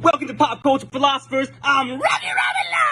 Welcome to Pop Culture Philosophers. I'm Rockin Robbie Live!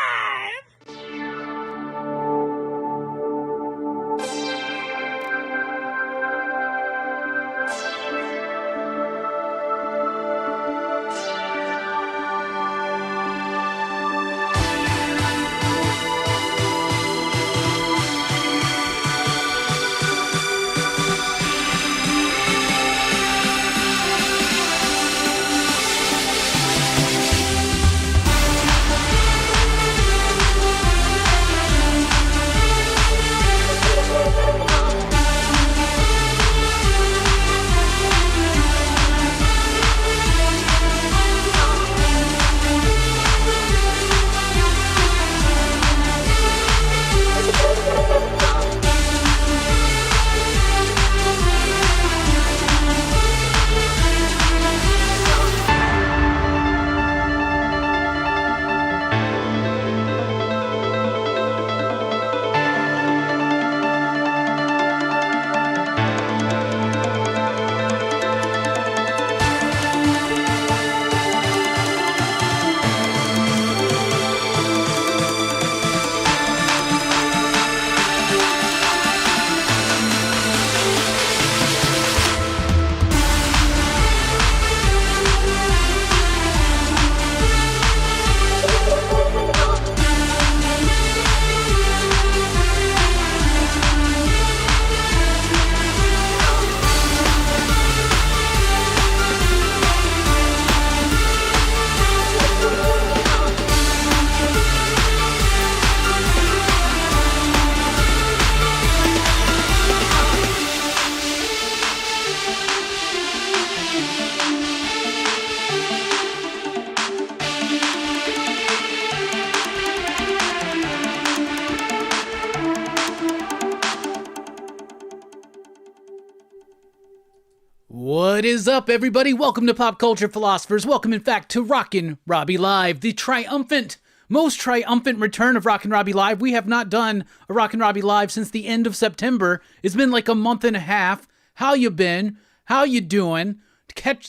What is up, everybody? Welcome to Pop Culture Philosophers. Welcome, in fact, to Rockin Robbie Live, the most triumphant return of Rockin Robbie Live. We have not done a Rockin Robbie Live since the end of September. It's been like a month and a half. How you been? How you doing?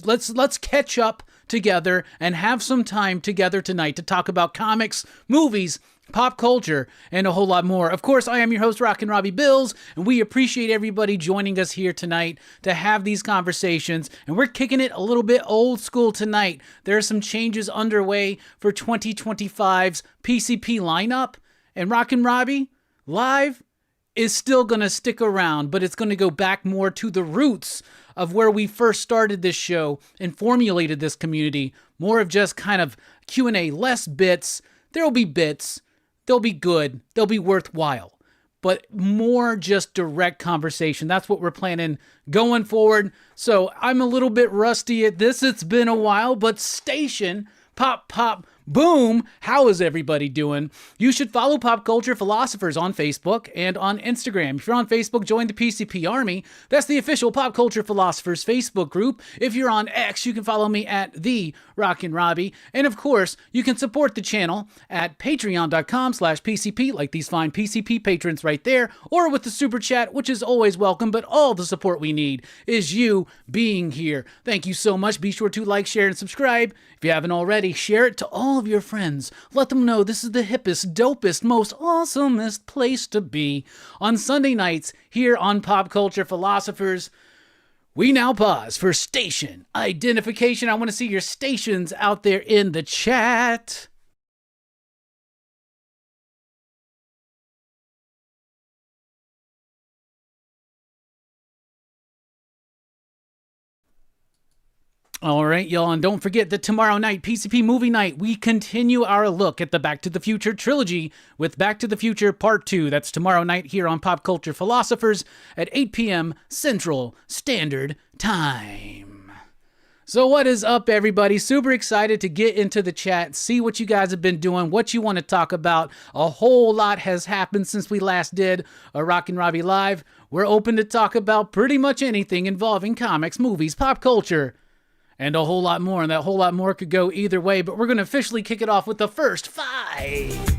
Let's catch up together and have some time together tonight to talk about comics, movies, pop culture, and a whole lot more. Of course, I am your host, Rockin Robbie Billups, and we appreciate everybody joining us here tonight to have these conversations, and we're kicking it a little bit old school tonight. There are some changes underway for 2025's PCP lineup, and Rockin Robbie Live is still going to stick around, but it's going to go back more to the roots of where we first started this show and formulated this community. More of just kind of Q&A, less bits. There'll be bits. They'll be good. They'll be worthwhile. But more just direct conversation. That's what we're planning going forward. So I'm a little bit rusty at this. It's been a while, but Station, pop, boom, how is everybody doing? You should follow Pop Culture Philosophers on Facebook and on Instagram. If you're on Facebook, join the PCP Army. That's the official Pop Culture Philosophers Facebook group. If you're on X, you can follow me at the Rockin Robbie. And of course, you can support the channel at patreon.com/PCP, like these fine PCP patrons right there, or with the super chat, which is always welcome, but all the support we need is you being here. Thank you so much. Be sure to like, share, and subscribe. If you haven't already, share it to all of your friends. Let them know this is the hippest, dopest, most awesomest place to be. On Sunday nights here on Pop Culture Philosophers, we now pause for station identification. I want to see your stations out there in the chat. All right, y'all, and don't forget that tomorrow night, PCP Movie Night, we continue our look at the Back to the Future trilogy with Back to the Future Part 2. That's tomorrow night here on Pop Culture Philosophers at 8 p.m. Central Standard Time. So what is up, everybody? Super excited to get into the chat, see what you guys have been doing, what you want to talk about. A whole lot has happened since we last did a Rockin Robbie Live. We're open to talk about pretty much anything involving comics, movies, pop culture, and a whole lot more. And that whole lot more could go either way, but we're going to officially kick it off with the first 5.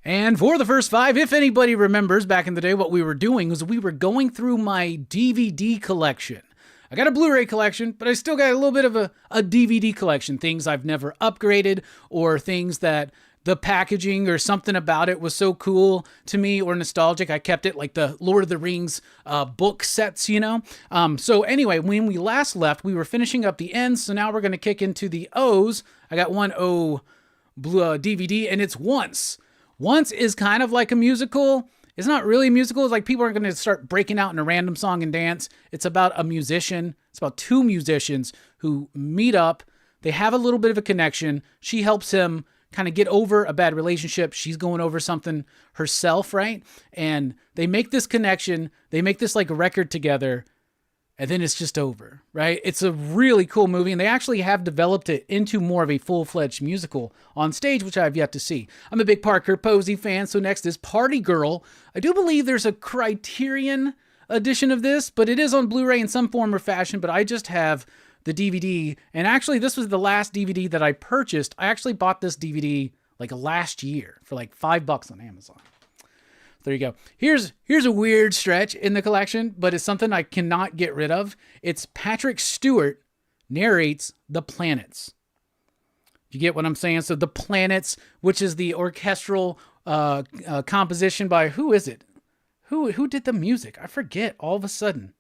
And for the first 5, if anybody remembers back in the day, what we were doing was we were going through my DVD collection. I got a Blu-ray collection, but I still got a little bit of a DVD collection. Things I've never upgraded, or things that the packaging or something about it was so cool to me or nostalgic. I kept it, like the Lord of the Rings book sets, you know? So anyway, when we last left, we were finishing up the ends. So now we're going to kick into the O's. I got one O DVD, and it's Once. Once is kind of like a musical. It's not really a musical. It's like people aren't going to start breaking out in a random song and dance. It's about a musician. It's about 2 musicians who meet up. They have a little bit of a connection. She helps him kind of get over a bad relationship. She's going over something herself, right? And they make this connection. They make this like a record together. And then it's just over, right? It's a really cool movie, and they actually have developed it into more of a full-fledged musical on stage, which I've yet to see. I'm a big Parker Posey fan, so next is Party Girl. I do believe there's a Criterion edition of this, but it is on Blu-ray in some form or fashion, but I just have the DVD, and actually this was the last DVD that I purchased. I actually bought this DVD like last year for like $5 on Amazon. There you go. Here's a weird stretch in the collection, but it's something I cannot get rid of. It's Patrick Stewart narrates The Planets. You get what I'm saying? So The Planets, which is the orchestral composition by, who is it? Who did the music? I forget all of a sudden.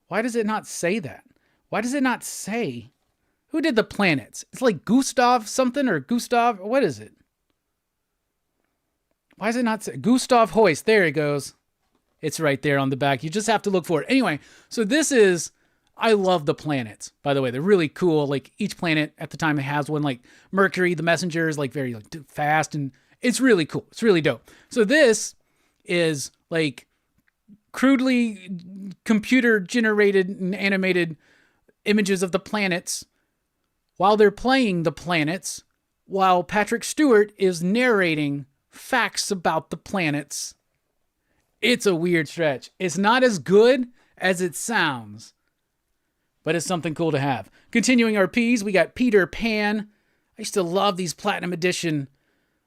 Why does it not say that? Why does it not say who did The Planets? It's like Gustav something or Gustav. What is it? Why is it not say Gustav Holst? There it goes. It's right there on the back. You just have to look for it. Anyway, so this is, I love The Planets, by the way. They're really cool. Like each planet at the time it has one, like Mercury, the messenger is like very like fast, and it's really cool. It's really dope. So this is like crudely computer generated and animated images of the planets while they're playing the planets, while Patrick Stewart is narrating facts about the planets. It's a weird stretch. It's not as good as it sounds, but it's something cool to have. Continuing our P's, we got Peter Pan. I used to love these Platinum Edition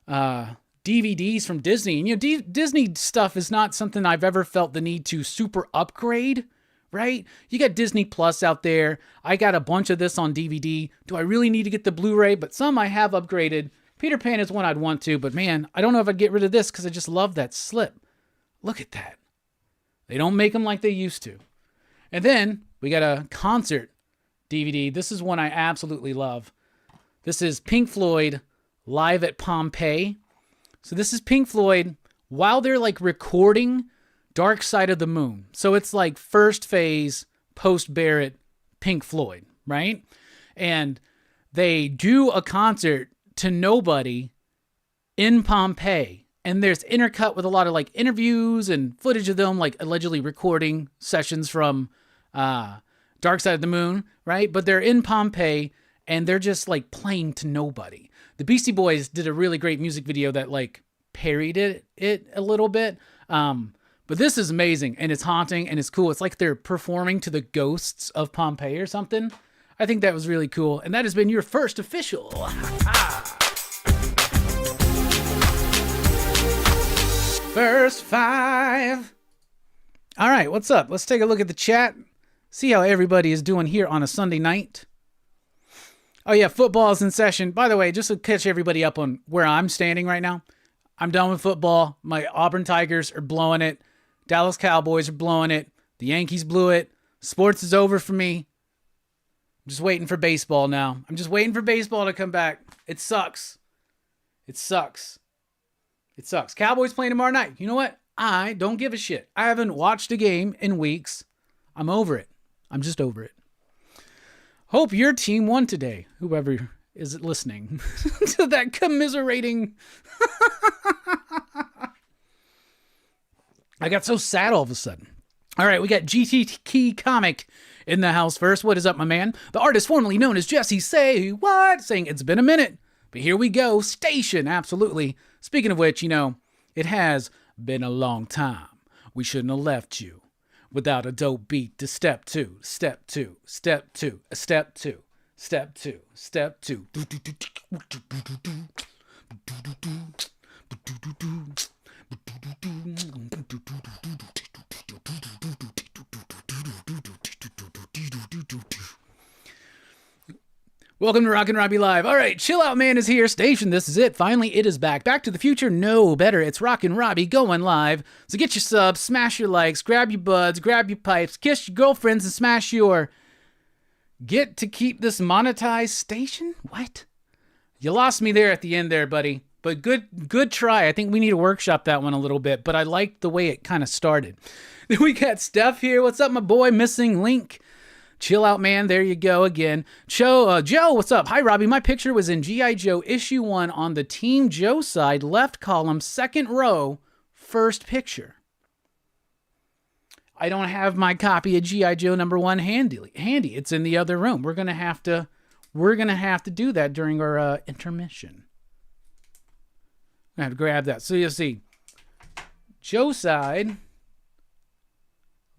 DVDs from Disney. And, you know, Disney stuff is not something I've ever felt the need to super upgrade, right? You got Disney Plus out there. I got a bunch of this on DVD. Do I really need to get the Blu-ray? But some I have upgraded. Peter Pan is one I'd want to, but man, I don't know if I'd get rid of this because I just love that slip. Look at that. They don't make them like they used to. And then we got a concert DVD. This is one I absolutely love. This is Pink Floyd live at Pompeii. So this is Pink Floyd while they're like recording Dark Side of the Moon. So it's like first phase, post-Barrett, Pink Floyd, right? And they do a concert to nobody in Pompeii. And there's intercut with a lot of like interviews and footage of them like allegedly recording sessions from Dark Side of the Moon, right? But they're in Pompeii and they're just like playing to nobody. The Beastie Boys did a really great music video that like parodied it a little bit. But this is amazing and it's haunting and it's cool. It's like they're performing to the ghosts of Pompeii or something. I think that was really cool. And that has been your first official. First 5. All right, what's up? Let's take a look at the chat. See how everybody is doing here on a Sunday night. Oh yeah, football is in session. By the way, just to catch everybody up on where I'm standing right now. I'm done with football. My Auburn Tigers are blowing it. Dallas Cowboys are blowing it. The Yankees blew it. Sports is over for me. I'm just waiting for baseball now. I'm just waiting for baseball to come back. It sucks. It sucks. It sucks. Cowboys playing tomorrow night. You know what? I don't give a shit. I haven't watched a game in weeks. I'm over it. I'm just over it. Hope your team won today. Whoever is listening to that commiserating. I got so sad all of a sudden. All right, we got GT Key Comic in the house first. What is up, my man? The artist formerly known as Jesse Say What? Saying it's been a minute. But here we go. Station, absolutely. Speaking of which, you know, it has been a long time. We shouldn't have left you without a dope beat to step 2, step 2, step 2, step 2, step 2, step 2. Welcome to Rockin Robbie Live. All right, Chill Out Man is here. Station, this is it. Finally, it is back. Back to the future? No, better. It's Rockin Robbie going live. So get your subs, smash your likes, grab your buds, grab your pipes, kiss your girlfriends, and smash your... Get to keep this monetized station? What? You lost me there at the end there, buddy. But good try. I think we need to workshop that one a little bit, but I liked the way it kind of started. Then we got Steph here. What's up, my boy? Missing Link. Chill Out Man, there you go again. Joe, what's up? Hi, Robbie. My picture was in G.I. Joe issue 1 on the Team Joe side, left column, second row, first picture. I don't have my copy of G.I. Joe #1 handy. It's in the other room. We're gonna have to do that during our intermission. I have to grab that. So you'll see Joe side,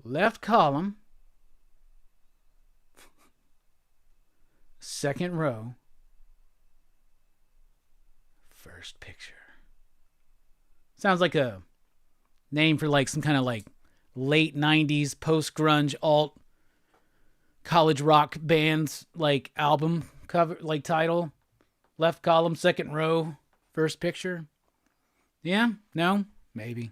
left column, second row, first picture. Sounds like a name for like some kind of like late 90s post-grunge alt college rock band's like album cover, like title. Left column, second row, first picture. Yeah? No? Maybe.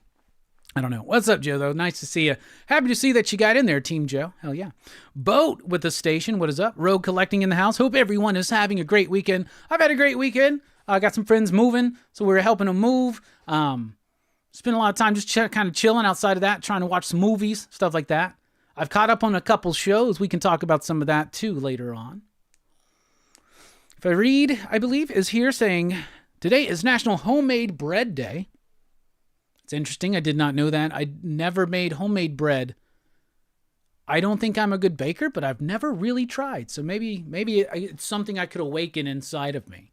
I don't know. What's up, Joe, though? Nice to see you. Happy to see that you got in there, Team Joe. Hell yeah. Boat with the station. What is up? Rogue collecting in the house. Hope everyone is having a great weekend. I've had a great weekend. I got some friends moving, so we're helping them move. Spent a lot of time just kind of chilling outside of that, trying to watch some movies, stuff like that. I've caught up on a couple shows. We can talk about some of that, too, later on. Fareed, I believe, is here saying, today is National Homemade Bread Day. It's interesting. I did not know that. I never made homemade bread. I don't think I'm a good baker, but I've never really tried. So maybe it's something I could awaken inside of me.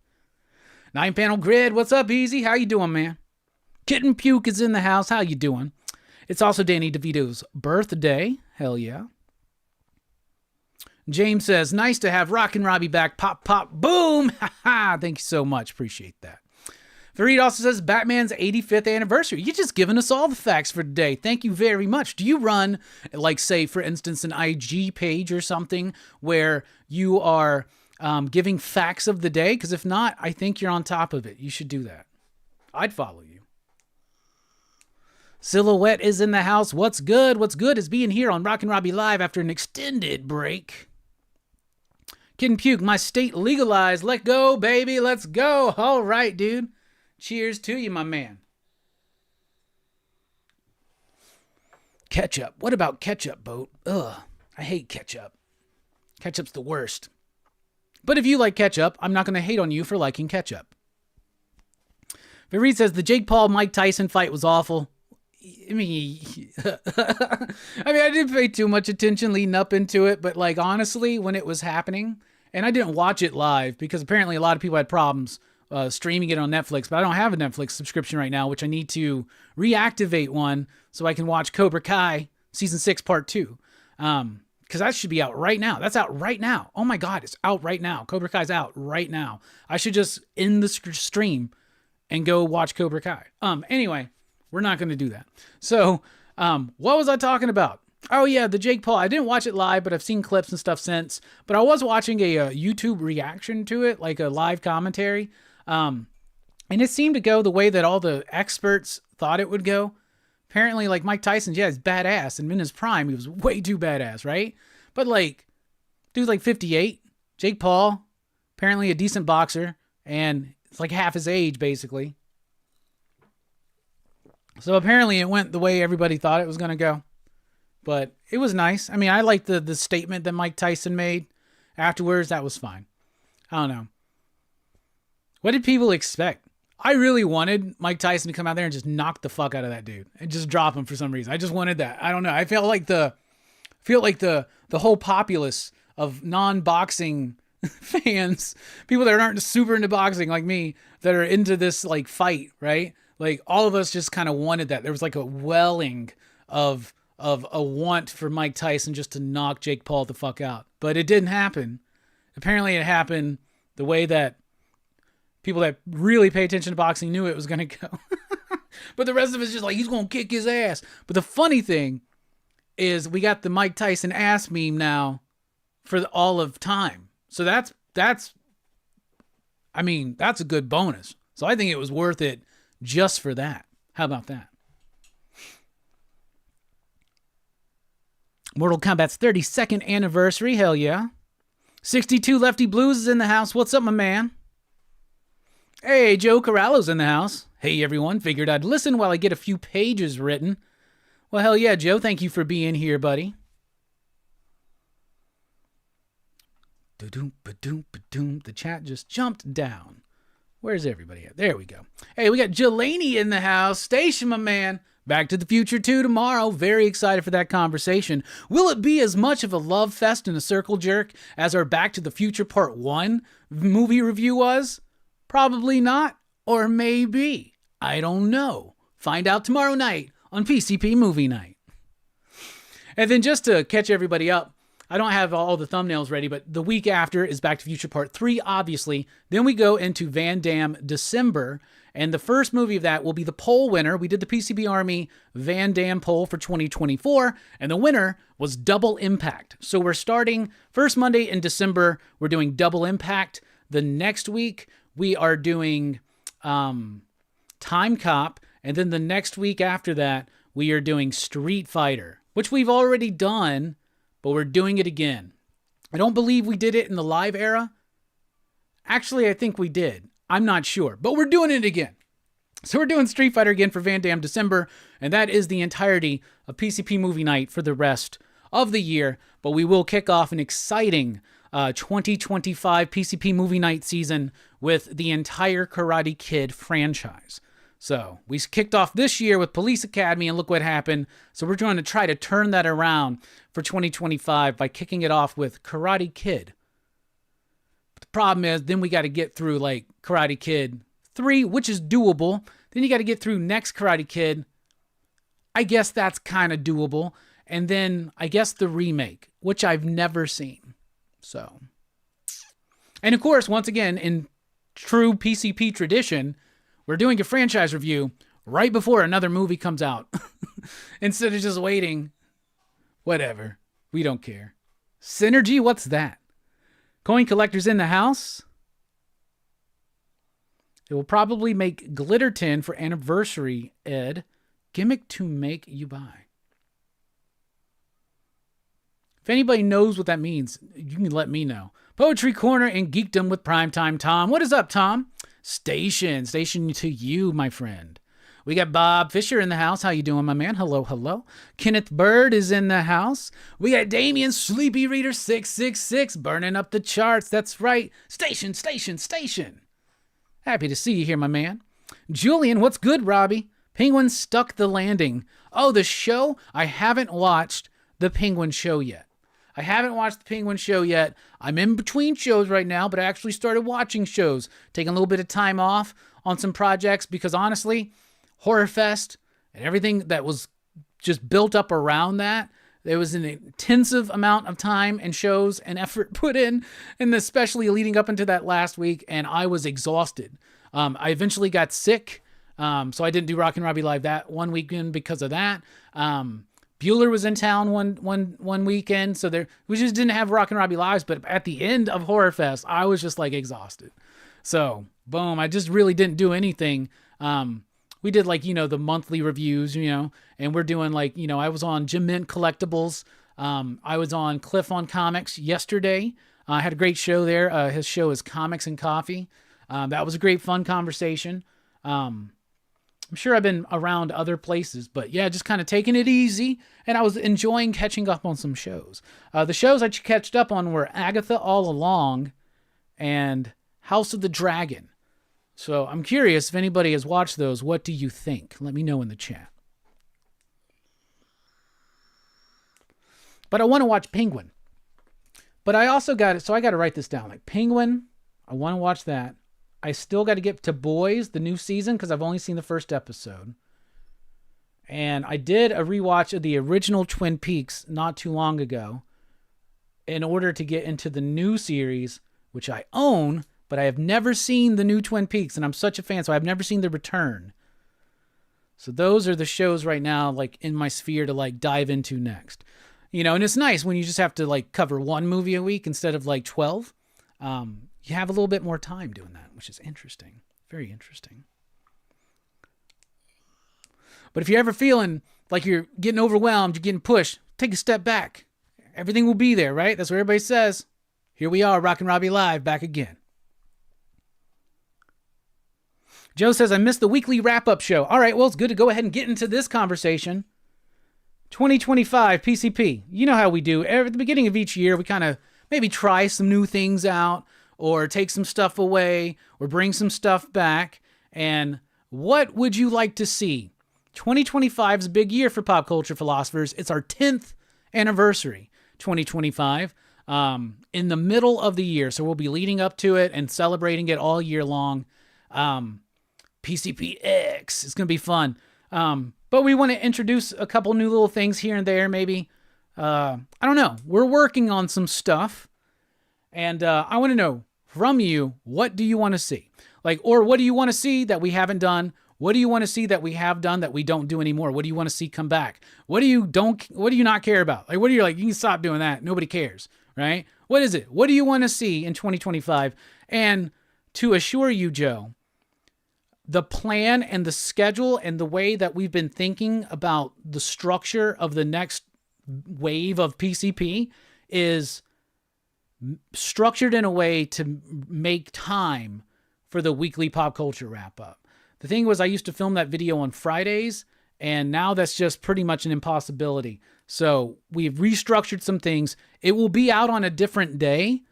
9-panel grid. What's up, Easy? How you doing, man? Kitten Puke is in the house. How you doing? It's also Danny DeVito's birthday. Hell yeah. James says, nice to have Rockin' Robbie back. Pop, pop, boom. Ha ha. Thank you so much. Appreciate that. Fareed also says Batman's 85th anniversary. You're just giving us all the facts for today. Thank you very much. Do you run, like, say, for instance, an IG page or something where you are giving facts of the day? Because if not, I think you're on top of it. You should do that. I'd follow you. Silhouette is in the house. What's good? What's good is being here on Rockin' Robbie Live after an extended break. Kid Puke, my state legalized. Let go, baby. Let's go. All right, dude. Cheers to you, my man. Ketchup. What about ketchup, Boat? Ugh, I hate ketchup. Ketchup's the worst. But if you like ketchup, I'm not going to hate on you for liking ketchup. Fareed says the Jake Paul Mike Tyson fight was awful. I mean, I didn't pay too much attention leading up into it, but like honestly, when it was happening, and I didn't watch it live because apparently a lot of people had problems streaming it on Netflix, but I don't have a Netflix subscription right now, which I need to reactivate one so I can watch Cobra Kai Season 6 Part 2. Because that should be out right now. That's out right now. Oh my God, it's out right now. Cobra Kai's out right now. I should just end the stream and go watch Cobra Kai. Anyway, we're not going to do that. So, what was I talking about? Oh yeah, the Jake Paul. I didn't watch it live, but I've seen clips and stuff since. But I was watching a YouTube reaction to it, like a live commentary. And it seemed to go the way that all the experts thought it would go. Apparently, like Mike Tyson, yeah, he's badass. And in his prime, he was way too badass, right? But like, dude's like 58. Jake Paul, apparently a decent boxer. And it's like half his age, basically. So apparently it went the way everybody thought it was going to go. But it was nice. I mean, I liked the statement that Mike Tyson made afterwards. That was fine. I don't know. What did people expect? I really wanted Mike Tyson to come out there and just knock the fuck out of that dude and just drop him for some reason. I just wanted that. I don't know. I felt like the whole populace of non-boxing fans, people that aren't super into boxing like me, that are into this like fight, right? Like all of us just kind of wanted that. There was like a welling of a want for Mike Tyson just to knock Jake Paul the fuck out. But it didn't happen. Apparently it happened the way that People that really pay attention to boxing knew it was going to go. But the rest of us just like, he's going to kick his ass. But the funny thing is we got the Mike Tyson ass meme now for all of time. So that's a good bonus. So I think it was worth it just for that. How about that? Mortal Kombat's 32nd anniversary. Hell yeah. 62 Lefty Blues is in the house. What's up, my man? Hey, Joe Corallo's in the house. Hey, everyone. Figured I'd listen while I get a few pages written. Well, hell yeah, Joe. Thank you for being here, buddy. The chat just jumped down. Where's everybody at? There we go. Hey, we got Jelani in the house. Station, my man. Back to the Future 2 tomorrow. Very excited for that conversation. Will it be as much of a love fest and a circle jerk as our Back to the Future Part 1 movie review was? Probably not. Or maybe. I don't know. Find out tomorrow night on PCP Movie Night. And then just to catch everybody up, I don't have all the thumbnails ready, but the week after is Back to the Future Part 3, obviously. Then we go into Van Damme December, and the first movie of that will be the poll winner. We did the PCB Army Van Damme poll for 2024, and the winner was Double Impact. So we're starting first Monday in December, we're doing Double Impact. The next week, we are doing Time Cop, and then the next week after that, we are doing Street Fighter, which we've already done, but we're doing it again. I don't believe we did it in the live era. Actually, I think we did. I'm not sure, but we're doing it again. So we're doing Street Fighter again for Van Damme December, and that is the entirety of PCP Movie Night for the rest of the year. But we will kick off an exciting 2025 PCP Movie Night season with the entire Karate Kid franchise. So we kicked off this year with Police Academy, and look what happened. So we're going to try to turn that around for 2025 by kicking it off with Karate Kid. But the problem is, then we got to get through like Karate Kid 3, which is doable. Then you got to get through next Karate Kid. I guess that's kind of doable. And then I guess the remake, which I've never seen. So, and of course, once again, in true PCP tradition, we're doing a franchise review right before another movie comes out. Instead of just waiting. Whatever. We don't care. Synergy? What's that? Coin collectors in the house? It will probably make glitter tin for anniversary, Ed. Gimmick to make you buy. If anybody knows what that means, you can let me know. Poetry Corner and Geekdom with Primetime Tom. What is up, Tom? Station to you, my friend. We got Bob Fisher in the house. How you doing, my man? Hello, hello. Kenneth Bird is in the house. We got Damien Sleepy Reader 666 burning up the charts. That's right. Station. Happy to see you here, my man. Julian, what's good, Robbie? Penguin Stuck the Landing. Oh, the show? I haven't watched the Penguin show yet. I'm in between shows right now, but I actually started watching shows, taking a little bit of time off on some projects because honestly, Horror Fest and everything that was just built up around that, there was an intensive amount of time and shows and effort put in, and especially leading up into that last week, and I was exhausted. I eventually got sick, so I didn't do Rockin Robbie Live that one weekend because of that. Bueller was in town one weekend, so we just didn't have Rockin Robbie Lives, but at the end of Horror Fest, I was just like exhausted. So, boom, I just really didn't do anything. We did like, the monthly reviews, and we're doing like, I was on Jim Mint Collectibles. I was on Cliff on Comics yesterday. I had a great show there. His show is Comics and Coffee. That was a great, fun conversation. I'm sure I've been around other places, but yeah, just kind of taking it easy, and I was enjoying catching up on some shows. The shows I catched up on were Agatha All Along and House of the Dragon. So I'm curious if anybody has watched those. What do you think? Let me know in the chat. But I want to watch Penguin. But I also got it, so I got to write this down. Like Penguin, I want to watch that. I still got to get to Boys, the new season, because I've only seen the first episode. And I did a rewatch of the original Twin Peaks not too long ago in order to get into the new series, which I own, but I have never seen the new Twin Peaks, and I'm such a fan, so I've never seen The Return. So those are the shows right now, like, in my sphere to, like, dive into next. You know, and it's nice when you just have to, like, cover one movie a week instead of, like, 12. You have a little bit more time doing that, which is interesting. Very interesting. But if you're ever feeling like you're getting overwhelmed, you're getting pushed, take a step back. Everything will be there, right? That's what everybody says. Here we are, Rockin Robbie Live, back again. Joe says, I missed the weekly wrap-up show. All right, well, it's good to go ahead and get into this conversation. 2025 PCP. You know how we do. At the beginning of each year, we kind of maybe try some new things out or take some stuff away or bring some stuff back. And what would you like to see? 2025 is a big year for Pop Culture Philosophers. It's our 10th anniversary, 2025, in the middle of the year. So we'll be leading up to it and celebrating it all year long. PCPX. It's going to be fun. But we want to introduce a couple new little things here and there, maybe. I don't know. We're working on some stuff. And I want to know from you, what do you want to see? Like, or what do you want to see that we haven't done? What do you want to see that we have done that we don't do anymore? What do you want to see come back? What do you not care about? Like, what are you like, you can stop doing that. Nobody cares, right? What is it? What do you want to see in 2025? And to assure you, Joe, the plan and the schedule and the way that we've been thinking about the structure of the next wave of PCP is structured in a way to make time for the weekly pop culture wrap up. The thing was, I used to film that video on Fridays, and now that's just pretty much an impossibility. So we've restructured some things. It will be out on a different day.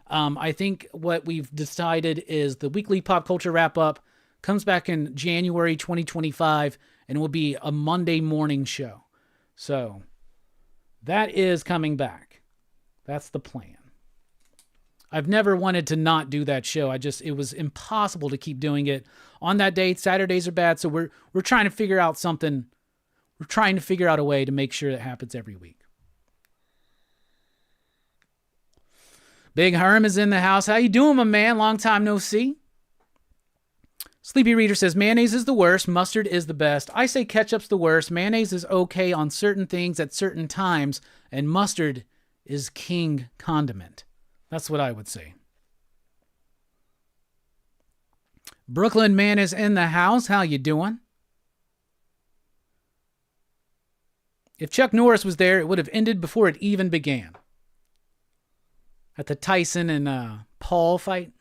I think what we've decided is the weekly pop culture wrap up comes back in January 2025 and will be a Monday morning show. So that is coming back. That's the plan. I've never wanted to not do that show. It was impossible to keep doing it on that date. Saturdays are bad. So we're trying to figure out something. We're trying to figure out a way to make sure it happens every week. Big Herm is in the house. How you doing, my man? Long time no see. Sleepy Reader says, mayonnaise is the worst. Mustard is the best. I say ketchup's the worst. Mayonnaise is okay on certain things at certain times. And mustard is king condiment. That's what I would say. Brooklyn Man is in the house. How you doing? If Chuck Norris was there, it would have ended before it even began. At the Tyson and Paul fight.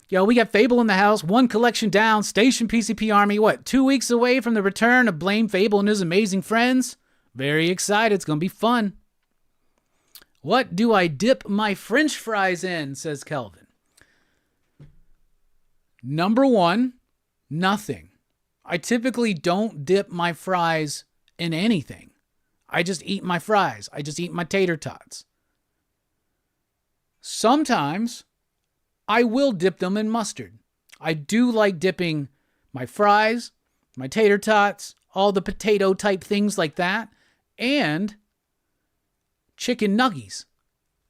Yo, we got Fable in the house. One collection down. Station PCP Army. 2 weeks away from the return of Blame Fable and his amazing friends? Very excited. It's going to be fun. What do I dip my French fries in, says Kelvin. Number one, nothing. I typically don't dip my fries in anything. I just eat my fries. I just eat my tater tots. Sometimes I will dip them in mustard. I do like dipping my fries, my tater tots, all the potato type things like that, and chicken nuggies,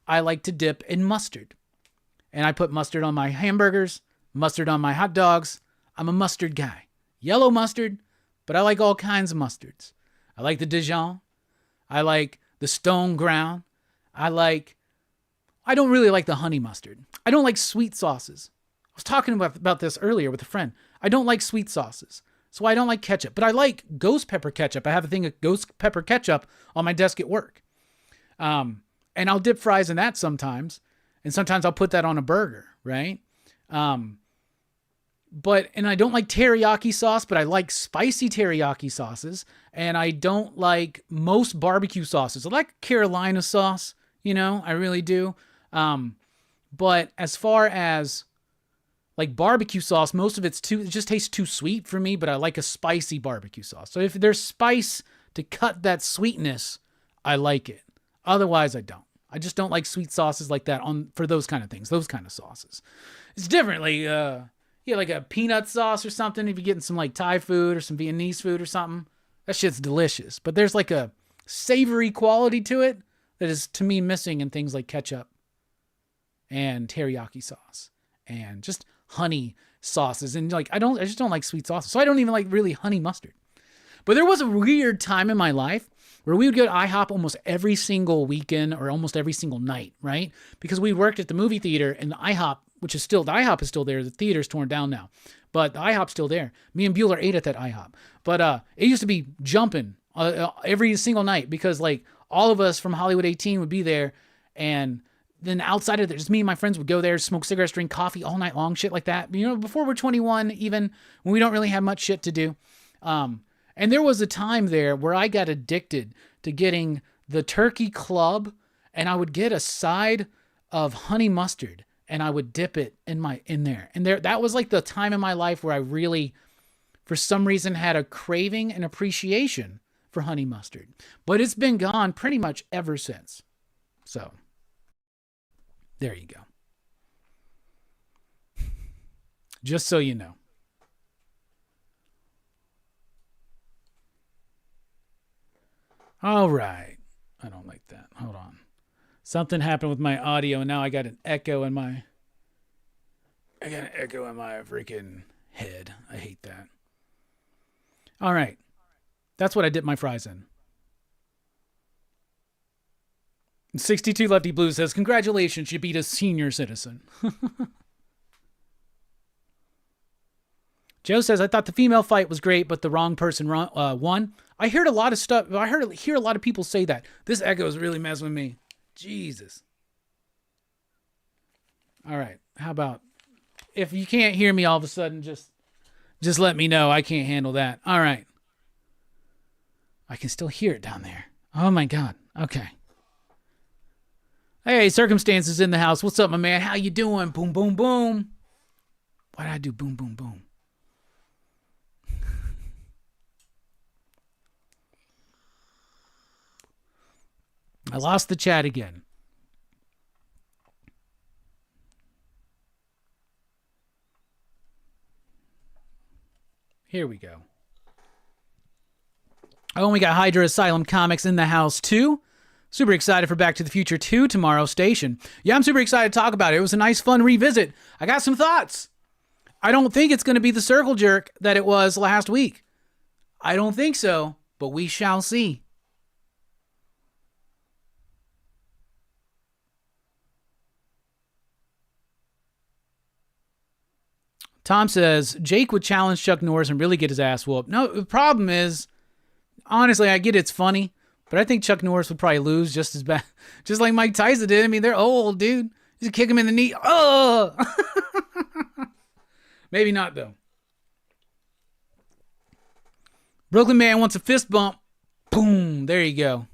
I like to dip in mustard. And I put mustard on my hamburgers, mustard on my hot dogs. I'm a mustard guy. Yellow mustard, but I like all kinds of mustards. I like the Dijon. I like the stone ground. I don't really like the honey mustard. I don't like sweet sauces. I was talking about this earlier with a friend. I don't like sweet sauces. So I don't like ketchup, but I like ghost pepper ketchup. I have a thing of ghost pepper ketchup on my desk at work. And I'll dip fries in that sometimes. And sometimes I'll put that on a burger, right? And I don't like teriyaki sauce, but I like spicy teriyaki sauces. And I don't like most barbecue sauces. I like Carolina sauce, I really do. But as far as like barbecue sauce, most of it just tastes too sweet for me, but I like a spicy barbecue sauce. So if there's spice to cut that sweetness, I like it. Otherwise, I don't. I just don't like sweet sauces like that for those kind of things, those kind of sauces. It's different, like a peanut sauce or something. If you're getting some like Thai food or some Vietnamese food or something, that shit's delicious. But there's like a savory quality to it that is, to me, missing in things like ketchup and teriyaki sauce and just honey sauces. And like, I just don't like sweet sauces. So I don't even like really honey mustard. But there was a weird time in my life where we would go to IHOP almost every single weekend or almost every single night, right? Because we worked at the movie theater, and the IHOP, the IHOP is still there. The theater's torn down now, but the IHOP's still there. Me and Bueller ate at that IHOP. But it used to be jumping every single night because like all of us from Hollywood 18 would be there, and then outside of that, just me and my friends would go there, smoke cigarettes, drink coffee all night long, shit like that. You know, before we're 21, even when we don't really have much shit to do. And there was a time there where I got addicted to getting the turkey club, and I would get a side of honey mustard and I would dip it in there. And that was like the time in my life where I really, for some reason, had a craving and appreciation for honey mustard. But it's been gone pretty much ever since. So there you go. Just so you know. All right. I don't like that. Hold on. Something happened with my audio, and now I got an echo in my freaking head. I hate that. All right. That's what I dip my fries in. 62 Lefty Blue says, congratulations, you beat a senior citizen. Joe says, I thought the female fight was great, but the wrong person won. I heard a lot of stuff. Hear a lot of people say that. This echo is really messing with me. Jesus. All right. How about if you can't hear me all of a sudden, just let me know. I can't handle that. All right. I can still hear it down there. Oh my God. Okay. Hey, Circumstances in the house. What's up, my man? How you doing? Boom, boom, boom. Why did I do boom, boom, boom? I lost the chat again. Here we go. Oh, and we got Hydra Asylum Comics in the house too. Super excited for Back to the Future 2 tomorrow station. Yeah, I'm super excited to talk about it. It was a nice, fun revisit. I got some thoughts. I don't think it's going to be the circle jerk that it was last week. I don't think so, but we shall see. Tom says, Jake would challenge Chuck Norris and really get his ass whooped. No, the problem is, honestly, I get it's funny, but I think Chuck Norris would probably lose just as bad. Just like Mike Tyson did. I mean, they're old, dude. Just kick him in the knee. Oh! Maybe not, though. Brooklyn Man wants a fist bump. Boom. There you go.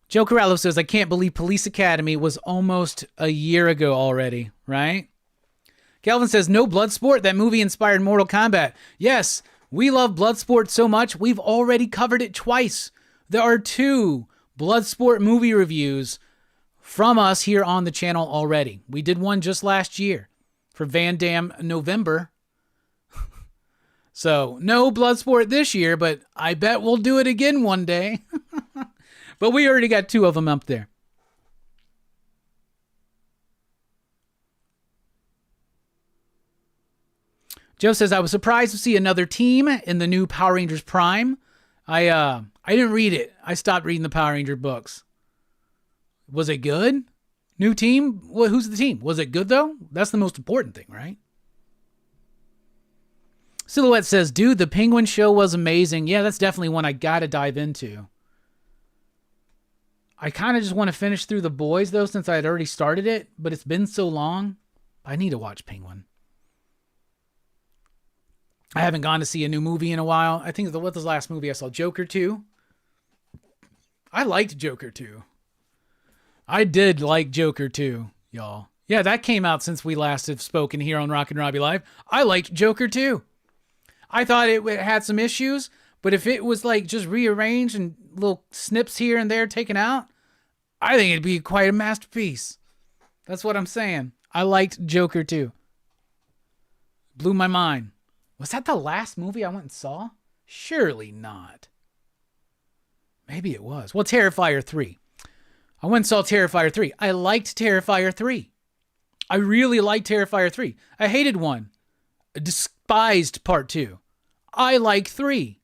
Joe Corralo says, I can't believe Police Academy was almost a year ago already, right? Calvin says, no Bloodsport. That movie inspired Mortal Kombat. Yes, we love Bloodsport so much, we've already covered it twice. There are 2 Bloodsport movie reviews from us here on the channel already. We did one just last year for Van Damme November. So, no Bloodsport this year, but I bet we'll do it again one day. But we already got 2 of them up there. Joe says, I was surprised to see another team in the new Power Rangers Prime. I didn't read it. I stopped reading the Power Ranger books. Was it good? New team? Well, who's the team? Was it good, though? That's the most important thing, right? Silhouette says, dude, the Penguin show was amazing. Yeah, that's definitely one I got to dive into. I kind of just want to finish through The Boys, though, since I had already started it, but it's been so long. I need to watch Penguin. I haven't gone to see a new movie in a while. I think, what was the last movie I saw? Joker 2? I liked Joker 2. I did like Joker 2, y'all. Yeah, that came out since we last have spoken here on Rockin Robbie Live. I liked Joker 2. I thought it had some issues, but if it was like just rearranged and little snips here and there taken out, I think it'd be quite a masterpiece. That's what I'm saying. I liked Joker 2. Blew my mind. Was that the last movie I went and saw? Surely not. Maybe it was. Well, Terrifier 3. I went and saw Terrifier 3. I liked Terrifier 3. I really liked Terrifier 3. I hated 1. I despised part 2. I like 3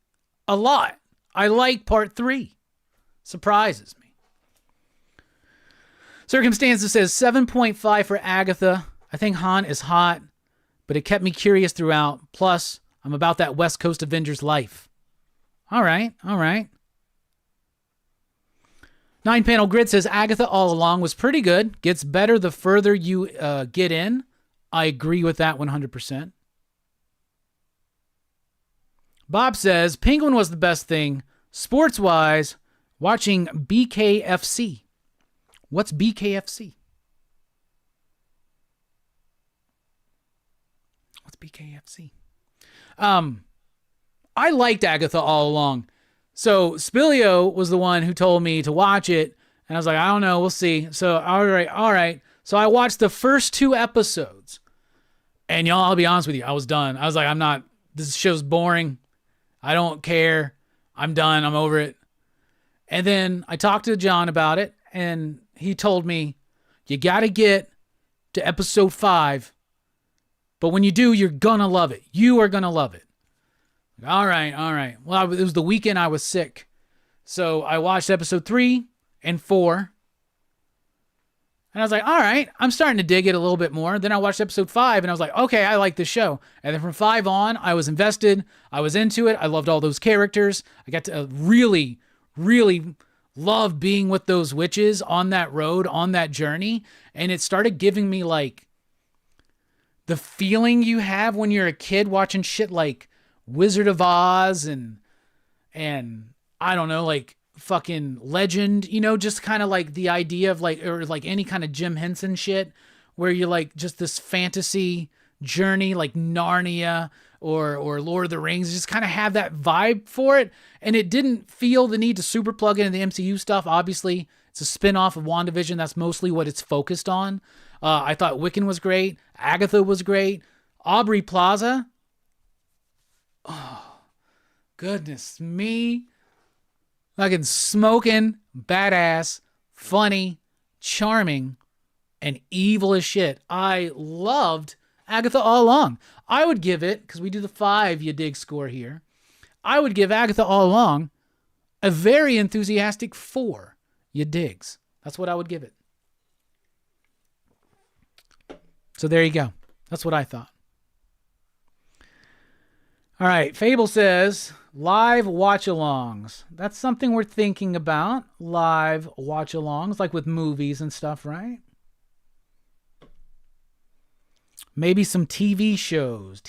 a lot. I like part 3. Surprises me. Circumstances says 7.5 for Agatha. I think Han is hot, but it kept me curious throughout. Plus, I'm about that West Coast Avengers life. All right. 9-panel grid says Agatha all along was pretty good. Gets better the further you get in. I agree with that 100%. Bob says Penguin was the best thing, sports-wise, watching BKFC. What's BKFC? What's BKFC? I liked Agatha all along. So Spilio was the one who told me to watch it, and I was like, I don't know, we'll see. So all right. So I watched the first 2 episodes, and y'all, I'll be honest with you, I was done. I was like, this show's boring. I don't care. I'm done. I'm over it. And then I talked to John about it, and he told me, you got to get to episode 5, but when you do, you're gonna love it. You are gonna love it. All right. Well, it was the weekend I was sick. So I watched episode 3 and 4. And I was like, all right, I'm starting to dig it a little bit more. Then I watched episode 5 and I was like, okay, I like this show. And then from 5 on, I was invested. I was into it. I loved all those characters. I got to really, really love being with those witches on that road, on that journey. And it started giving me like the feeling you have when you're a kid watching shit like Wizard of Oz and I don't know, like fucking Legend, just kind of like the idea of like, or like any kind of Jim Henson shit where you're like just this fantasy journey like Narnia or Lord of the Rings, just kind of have that vibe for it. And it didn't feel the need to super plug into the MCU stuff. Obviously, it's a spin-off of WandaVision. That's mostly what it's focused on. I thought Wiccan was great. Agatha was great. Aubrey Plaza. Oh, goodness me. Fucking smoking, badass, funny, charming, and evil as shit. I loved Agatha all along. I would give it, because we do the 5 you dig score here, I would give Agatha all along a very enthusiastic 4 you digs. That's what I would give it. So there you go. That's what I thought. All right, Fable says, live watch-alongs. That's something we're thinking about, live watch-alongs, like with movies and stuff, right? Maybe some TV shows.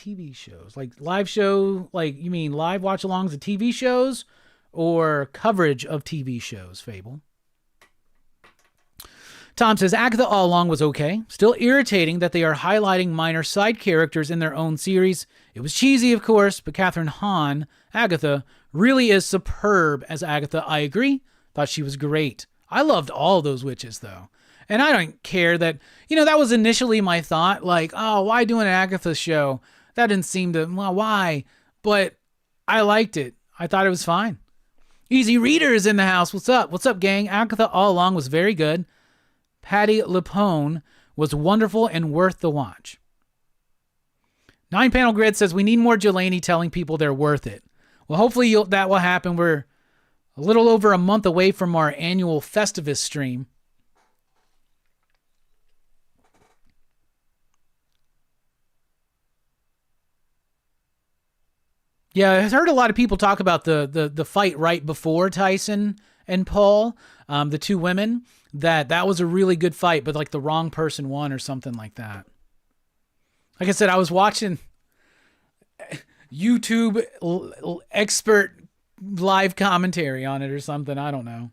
Like live show, like you mean live watch-alongs of TV shows or coverage of TV shows, Fable? Tom says, Agatha all along was okay. Still irritating that they are highlighting minor side characters in their own series. It was cheesy, of course, but Catherine Hahn, Agatha, really is superb as Agatha. I agree. Thought she was great. I loved all those witches, though. And I don't care that, that was initially my thought. Like, oh, why do an Agatha show? That didn't seem to, well, why? But I liked it. I thought it was fine. Easy Reader is in the house. What's up? What's up, gang? Agatha all along was very good. Patty Lapone was wonderful and worth the watch. 9-panel grid says we need more Jelani telling people they're worth it. Well, hopefully that will happen. We're a little over a month away from our annual Festivus stream. Yeah, I've heard a lot of people talk about the fight right before Tyson and Paul, the 2 women, that was a really good fight, but like the wrong person won or something like that. Like I said, I was watching YouTube expert live commentary on it or something. I don't know.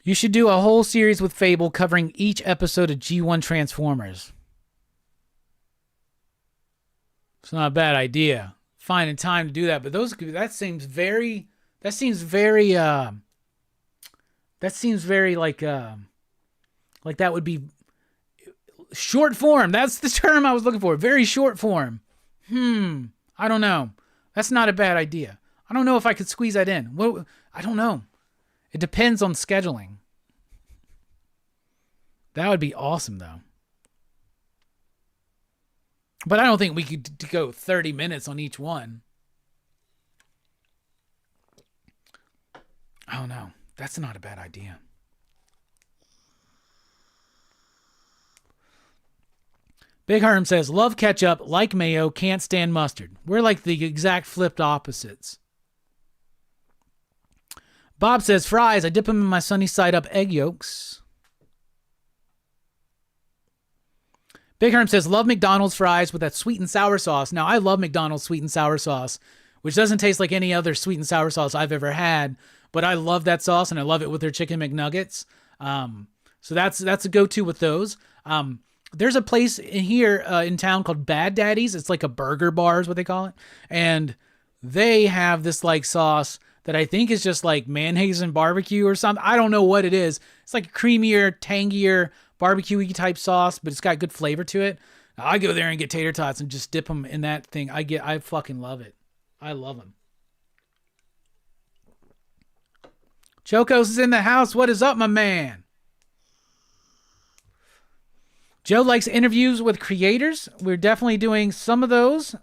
You should do a whole series with Fable covering each episode of G1 Transformers. It's not a bad idea. Finding time to do that, but that seems very like that would be short form. That's the term I was looking for. Very short form. I don't know. That's not a bad idea. I don't know if I could squeeze that in. Well, I don't know. It depends on scheduling. That would be awesome, though. But I don't think we could go 30 minutes on each one. I don't know. That's not a bad idea. Big Herm says, love ketchup, like mayo, can't stand mustard. We're like the exact flipped opposites. Bob says, fries, I dip them in my sunny side up egg yolks. Big Herm says, love McDonald's fries with that sweet and sour sauce. Now, I love McDonald's sweet and sour sauce, which doesn't taste like any other sweet and sour sauce I've ever had, but I love that sauce, and I love it with their chicken McNuggets. So that's a go-to with those. There's a place in here in town called Bad Daddy's. It's like a burger bar is what they call it. And they have this like sauce that I think is just like mayonnaise and barbecue or something. I don't know what it is. It's like a creamier, tangier, barbecue-y type sauce, but it's got good flavor to it. I go there and get tater tots and just dip them in that thing. I fucking love it. I love them. Chocos is in the house. What is up, my man? Joe likes interviews with creators. We're definitely doing some of those.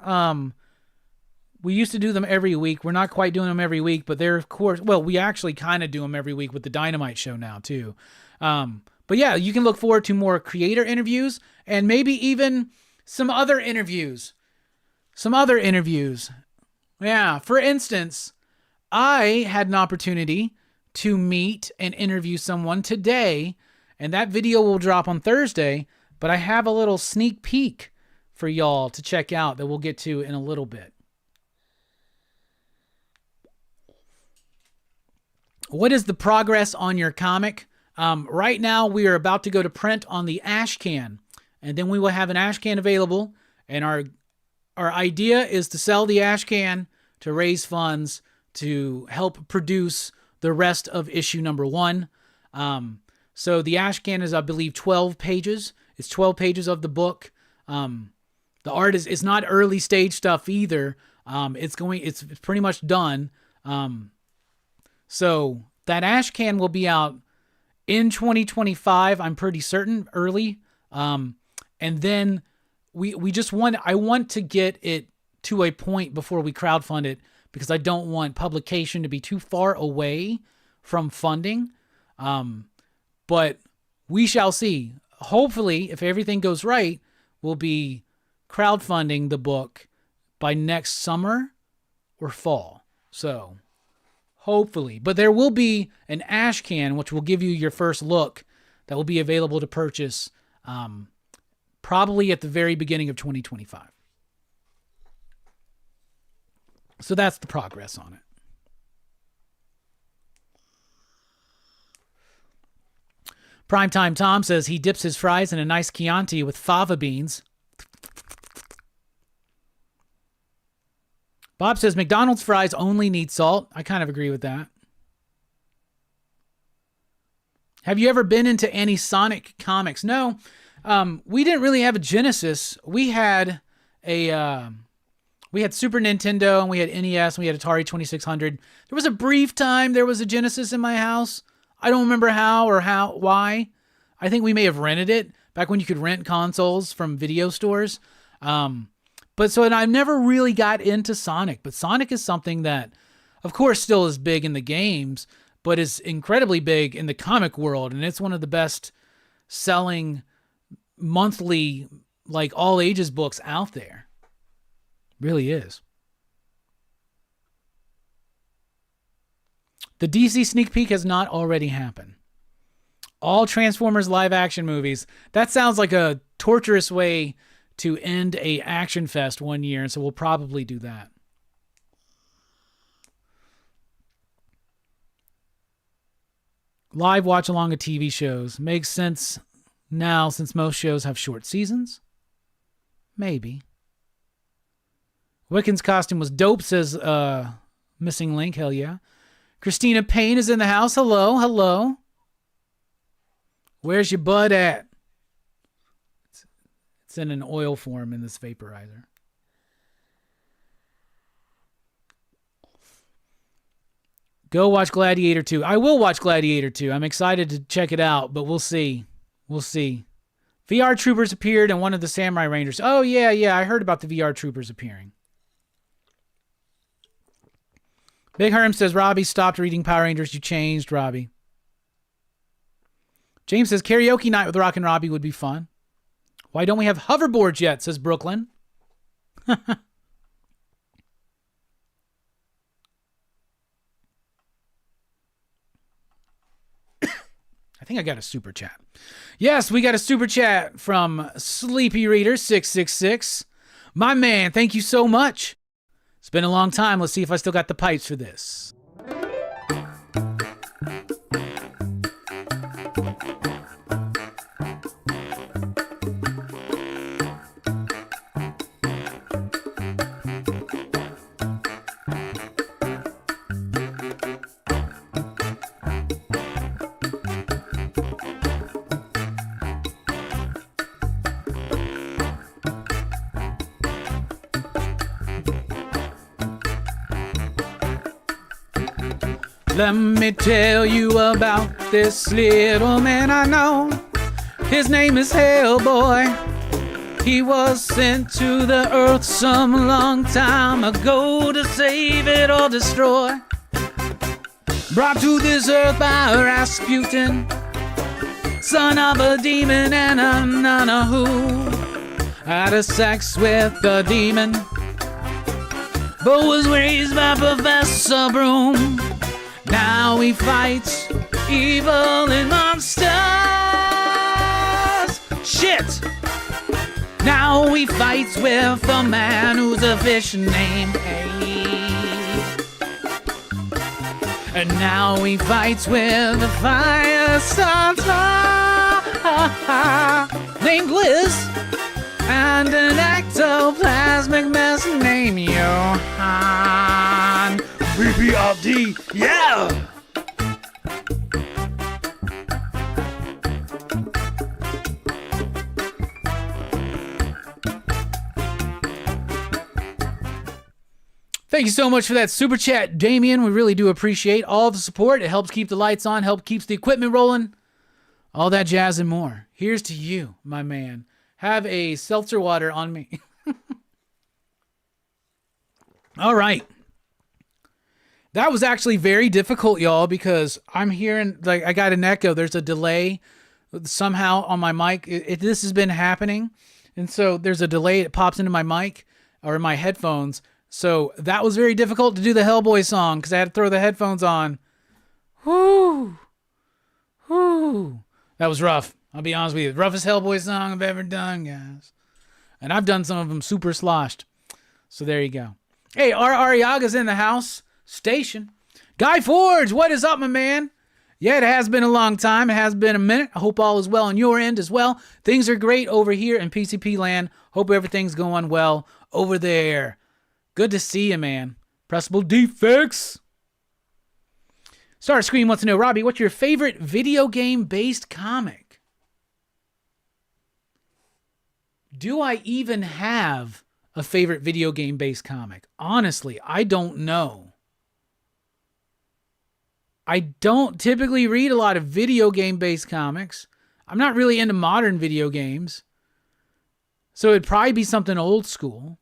We used to do them every week. We're not quite doing them every week, but they're, of course, well, we actually kind of do them every week with the Dynamite show now, too. But yeah, you can look forward to more creator interviews and maybe even some other interviews. Yeah, for instance, I had an opportunity to meet and interview someone today, and that video will drop on Thursday, but I have a little sneak peek for y'all to check out that we'll get to in a little bit. What is the progress on your comic? Right now, we are about to go to print on the ash can, and then we will have an ash can available, and our idea is to sell the ash can to raise funds to help produce the rest of issue number 1. So the ash can is, I believe, 12 pages. It's 12 pages of the book. The art is not early stage stuff either. It's pretty much done. So that ash can will be out in 2025. I'm pretty certain early. And then I want to get it to a point before we crowdfund it, because I don't want publication to be too far away from funding. But we shall see. Hopefully, if everything goes right, we'll be crowdfunding the book by next summer or fall. So, hopefully. But there will be an ash can, which will give you your first look, that will be available to purchase probably at the very beginning of 2025. So that's the progress on it. Primetime Tom says he dips his fries in a nice Chianti with fava beans. Bob says McDonald's fries only need salt. I kind of agree with that. Have you ever been into any Sonic comics? No. We didn't really have a Genesis. We had Super Nintendo, and we had NES, and we had Atari 2600. There was a brief time there was a Genesis in my house. I don't remember why. I think we may have rented it back when you could rent consoles from video stores. And I never really got into Sonic, but Sonic is something that, of course, still is big in the games, but is incredibly big in the comic world. And it's one of the best selling monthly, like all ages books out there. Really is. The DC sneak peek has not already happened. All Transformers live action movies. That sounds like a torturous way to end a action fest one year, and so we'll probably do that. Live watch along of TV shows. Makes sense now since most shows have short seasons. Maybe. Wiccan's costume was dope, says Missing Link. Hell yeah. Christina Payne is in the house. Hello, hello. Where's your bud at? It's in an oil form in this vaporizer. Go watch Gladiator 2. I will watch Gladiator 2. I'm excited to check it out, but we'll see. We'll see. VR Troopers appeared in one of the Samurai Rangers. Oh, yeah. I heard about the VR Troopers appearing. Big Herm says, Robbie stopped reading Power Rangers. You changed, Robbie. James says, karaoke night with Rockin Robbie would be fun. Why don't we have hoverboards yet, says Brooklyn. I think I got a super chat. Yes, we got a super chat from Sleepy Reader 666. My man, thank you so much. It's been a long time. Let's see if I still got the pipes for this. Let me tell you about this little man I know. His name is Hellboy. He was sent to the earth some long time ago to save it or destroy. Brought to this earth by Rasputin, son of a demon and a nana who had a sex with the demon, but was raised by Professor Broom. Now he fights evil and monsters. Shit! Now he fights with a man who's a fish named Abe. And now he fights with a fire starter named Gliss. And an ectoplasmic mess named Johann. BBRD, yeah! Thank you so much for that super chat, Damien. We really do appreciate all the support. It helps keep the lights on, helps keeps the equipment rolling, all that jazz and more. Here's to you, my man. Have a seltzer water on me. All right. That was actually very difficult, y'all, because I'm hearing, like, I got an echo. There's a delay somehow on my mic. This has been happening. And so there's a delay. It pops into my mic or my headphones. So that was very difficult to do the Hellboy song because I had to throw the headphones on. Whoo. Whoo. That was rough. I'll be honest with you. The roughest Hellboy song I've ever done, guys. And I've done some of them super sloshed. So there you go. Hey, Ariaga's in the house. Station. Guy Forge, what is up, my man? Yeah, it has been a long time. It has been a minute. I hope all is well on your end as well. Things are great over here in PCP land. Hope everything's going well over there. Good to see you, man. Pressable defects. Star Scream wants to know, Robbie, what's your favorite video game-based comic? Do I even have a favorite video game-based comic? Honestly, I don't know. I don't typically read a lot of video game-based comics. I'm not really into modern video games. So it'd probably be something old school.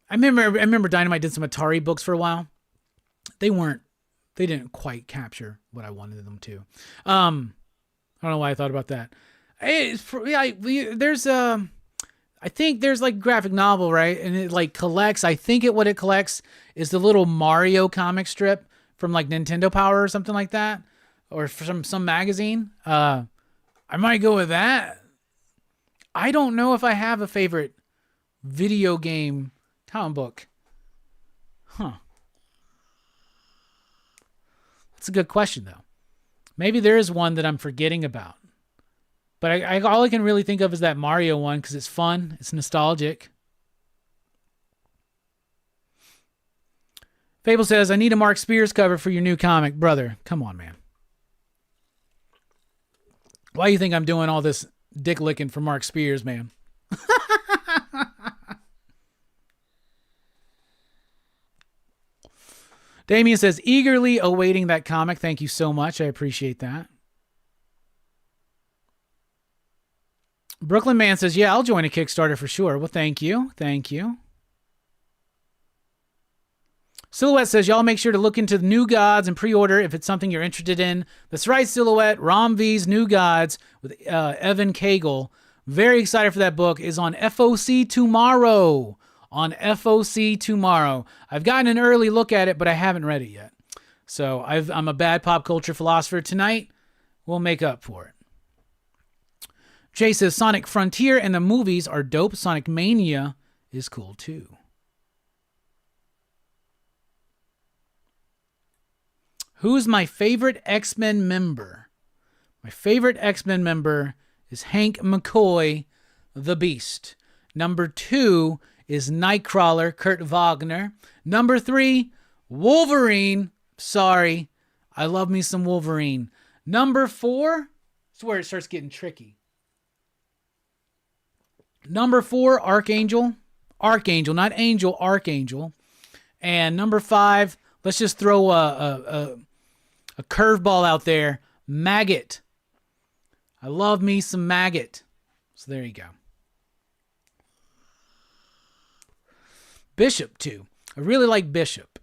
I remember Dynamite did some Atari books for a while. They didn't quite capture what I wanted them to. I don't know why I thought about that. I think there's like graphic novel, right? And it like collects, what it collects is the little Mario comic strip from like Nintendo Power or something like that. Or from some magazine. I might go with that. I don't know if I have a favorite video game comic book. Huh. That's a good question though. Maybe there is one that I'm forgetting about. But all I can really think of is that Mario one because it's fun. It's nostalgic. Fable says, I need a Mark Spears cover for your new comic. Brother, come on, man. Why do you think I'm doing all this dick licking for Mark Spears, man? Damien says, eagerly awaiting that comic. Thank you so much. I appreciate that. Brooklyn Man says, yeah, I'll join a Kickstarter for sure. Well, thank you. Thank you. Silhouette says, y'all make sure to look into the New Gods and pre-order if it's something you're interested in. That's right, Silhouette. Rom V's New Gods with Evan Cagle. Very excited for that book. Is on FOC tomorrow. On FOC tomorrow. I've gotten an early look at it, but I haven't read it yet. So I'm a bad pop culture philosopher tonight. We'll make up for it. Jay says, Sonic Frontier and the movies are dope. Sonic Mania is cool too. Who's my favorite X-Men member? My favorite X-Men member is Hank McCoy, the Beast. Number 2 is Nightcrawler, Kurt Wagner. Number 3, Wolverine. Sorry, I love me some Wolverine. Number 4, that's where it starts getting tricky. Number 4, Archangel. Archangel, not Angel, Archangel. And number 5, let's just throw a curveball out there. Maggot. I love me some Maggot. So there you go. Bishop, too. I really like Bishop.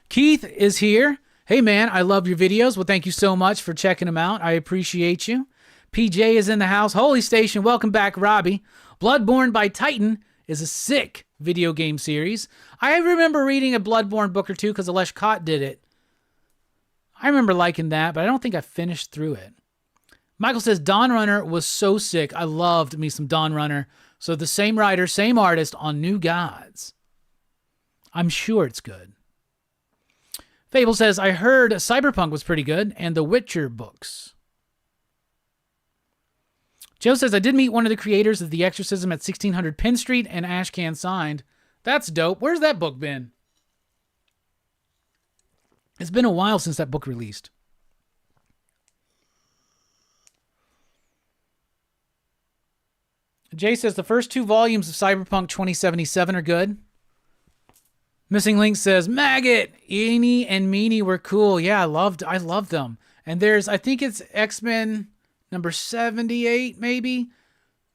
Keith is here. Hey, man, I love your videos. Well, thank you so much for checking them out. I appreciate you. PJ is in the house. Holy Station, welcome back, Robbie. Bloodborne by Titan is a sick video game series. I remember reading a Bloodborne book or two because Alesh Kott did it. I remember liking that, but I don't think I finished through it. Michael says, Dawn Runner was so sick. I loved me some Dawn Runner. So the same writer, same artist on New Gods. I'm sure it's good. Fable says, I heard Cyberpunk was pretty good and the Witcher books. Joe says, I did meet one of the creators of The Exorcism at 1600 Penn Street and Ashcan signed. That's dope. Where's that book been? It's been a while since that book released. Jay says, the first 2 volumes of Cyberpunk 2077 are good. Missing Link says, Maggot, Eenie and Meanie were cool. Yeah, I loved them. And there's, I think it's X-Men number 78, maybe.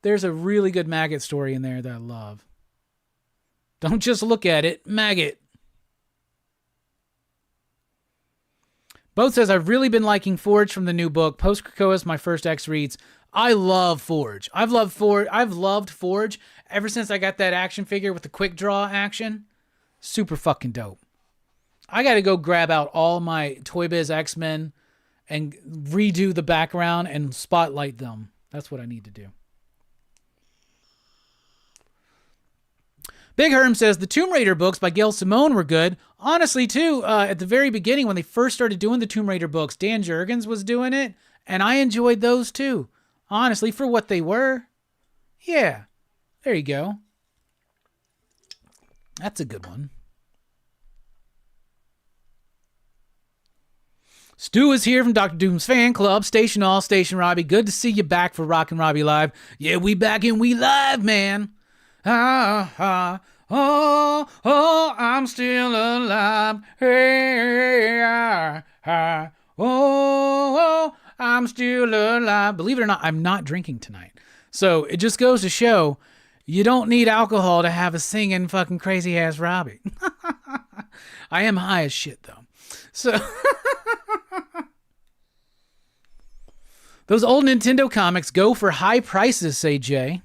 There's a really good Maggot story in there that I love. Don't just look at it. Maggot. Both says, I've really been liking Forge from the new book. Post-Krakoa is my first X reads. I love Forge. I've loved Forge ever since I got that action figure with the quick draw action. Super fucking dope. I got to go grab out all my Toy Biz X-Men and redo the background and spotlight them. That's what I need to do. Big Herm says, the Tomb Raider books by Gail Simone were good. Honestly, too, at the very beginning when they first started doing the Tomb Raider books, Dan Jurgens was doing it, and I enjoyed those too. Honestly, for what they were. Yeah, there you go. That's a good one. Stu is here from Dr. Doom's fan club. Station All, Station Robbie. Good to see you back for Rockin Robbie Live. Yeah, we back and we live, man. I'm still alive. Hey, I'm still alive. Believe it or not, I'm not drinking tonight. So it just goes to show you don't need alcohol to have a singing fucking crazy ass Robbie. I am high as shit though. So those old Nintendo comics go for high prices, say Jay.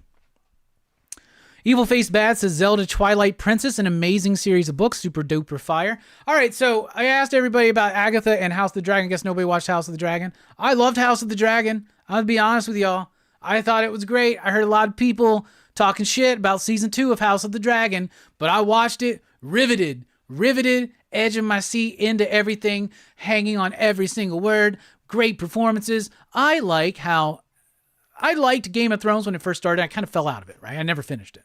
Evil Face Bad says Zelda Twilight Princess, an amazing series of books, super duper fire. All right, so I asked everybody about Agatha and House of the Dragon. I guess nobody watched House of the Dragon. I loved House of the Dragon. I'll be honest with y'all. I thought it was great. I heard a lot of people talking shit about season 2 of House of the Dragon, but I watched it riveted, edge of my seat into everything, hanging on every single word. Great performances. I liked Game of Thrones when it first started. I kind of fell out of it, right? I never finished it.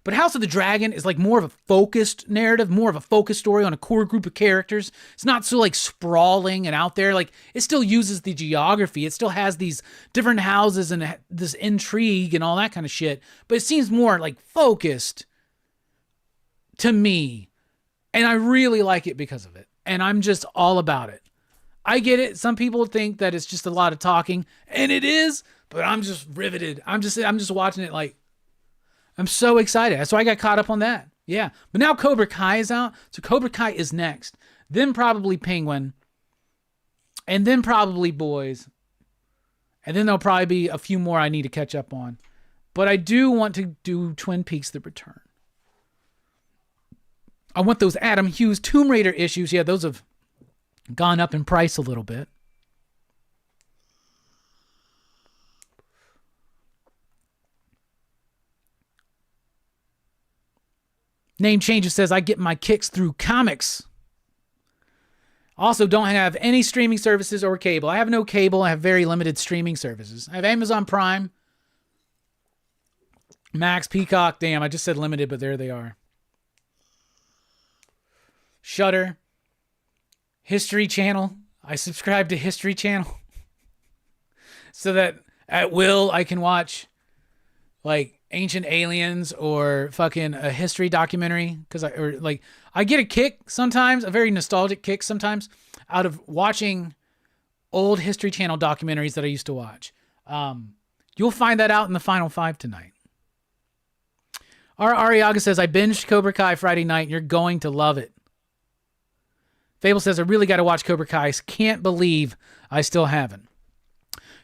But House of the Dragon is like more of a focused narrative, more of a focused story on a core group of characters. It's not so like sprawling and out there. Like it still uses the geography. It still has these different houses and this intrigue and all that kind of shit. But it seems more like focused to me. And I really like it because of it. And I'm just all about it. I get it. Some people think that it's just a lot of talking, and it is, but I'm just riveted. I'm just watching it like, I'm so excited. So I got caught up on that. Yeah. But now Cobra Kai is out. So Cobra Kai is next. Then probably Penguin. And then probably Boys. And then there'll probably be a few more I need to catch up on. But I do want to do Twin Peaks: The Return. I want those Adam Hughes Tomb Raider issues. Yeah, those have gone up in price a little bit. Name Changes says, I get my kicks through comics. Also, don't have any streaming services or cable. I have no cable. I have very limited streaming services. I have Amazon Prime, Max, Peacock. Damn, I just said limited, but there they are. Shudder. History Channel. I subscribe to History Channel. So that at will I can watch like Ancient Aliens or fucking a history documentary. I get a kick sometimes, a very nostalgic kick sometimes, out of watching old History Channel documentaries that I used to watch. You'll find that out in the final 5 tonight. Ariaga says, I binged Cobra Kai Friday night and you're going to love it. Fable says, I really got to watch Cobra Kai. Can't believe I still haven't.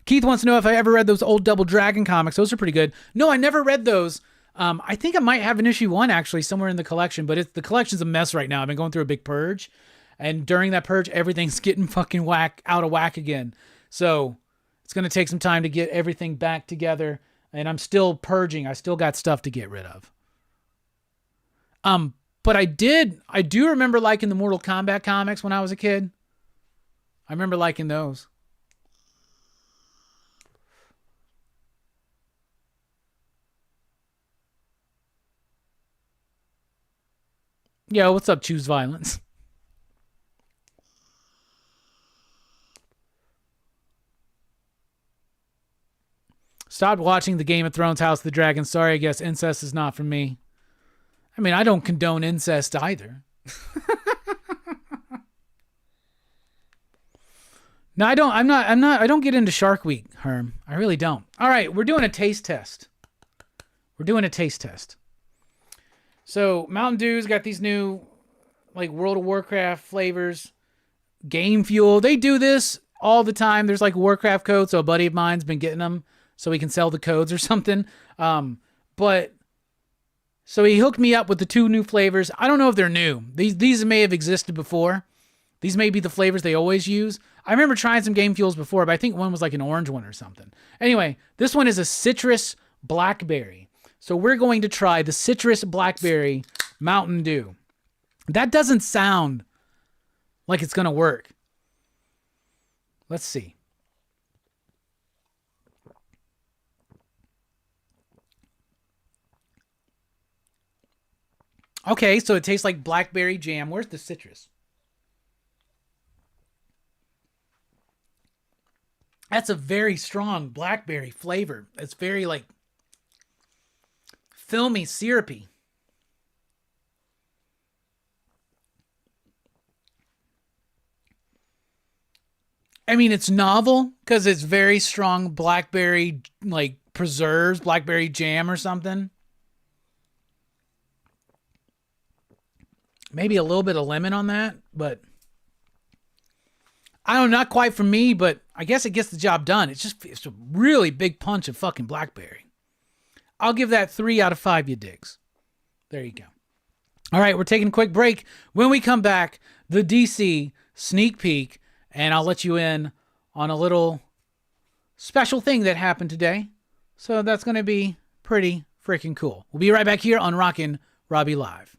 Keith wants to know if I ever read those old Double Dragon comics. Those are pretty good. No, I never read those. I think I might have an issue 1 actually somewhere in the collection, but the collection's a mess right now. I've been going through a big purge, and during that purge, everything's getting fucking out of whack again. So it's going to take some time to get everything back together, and I'm still purging. I still got stuff to get rid of. But I do remember liking the Mortal Kombat comics when I was a kid. I remember liking those. Yo, what's up, Choose Violence? Stopped watching the Game of Thrones House of the Dragon. Sorry, I guess incest is not for me. I mean, I don't condone incest either. No, I don't. I don't get into Shark Week, Herm. I really don't. All right, we're doing a taste test. So Mountain Dew's got these new, like, World of Warcraft flavors. Game Fuel. They do this all the time. There's like Warcraft codes. So a buddy of mine's been getting them so he can sell the codes or something. So he hooked me up with the 2 new flavors. I don't know if they're new. These may have existed before. These may be the flavors they always use. I remember trying some Game Fuels before, but I think one was like an orange one or something. Anyway, this one is a citrus blackberry. So we're going to try the citrus blackberry Mountain Dew. That doesn't sound like it's going to work. Let's see. Okay, so it tastes like blackberry jam. Where's the citrus? That's a very strong blackberry flavor. It's very like filmy, syrupy. I mean, it's novel because it's very strong blackberry, like preserves, blackberry jam or something. Maybe a little bit of lemon on that, but I don't know, not quite for me, but I guess it gets the job done. It's a really big punch of fucking blackberry. I'll give that 3 out of 5, you digs. There you go. All right, we're taking a quick break. When we come back, the DC sneak peek, and I'll let you in on a little special thing that happened today. So that's going to be pretty freaking cool. We'll be right back here on Rockin Robbie Live.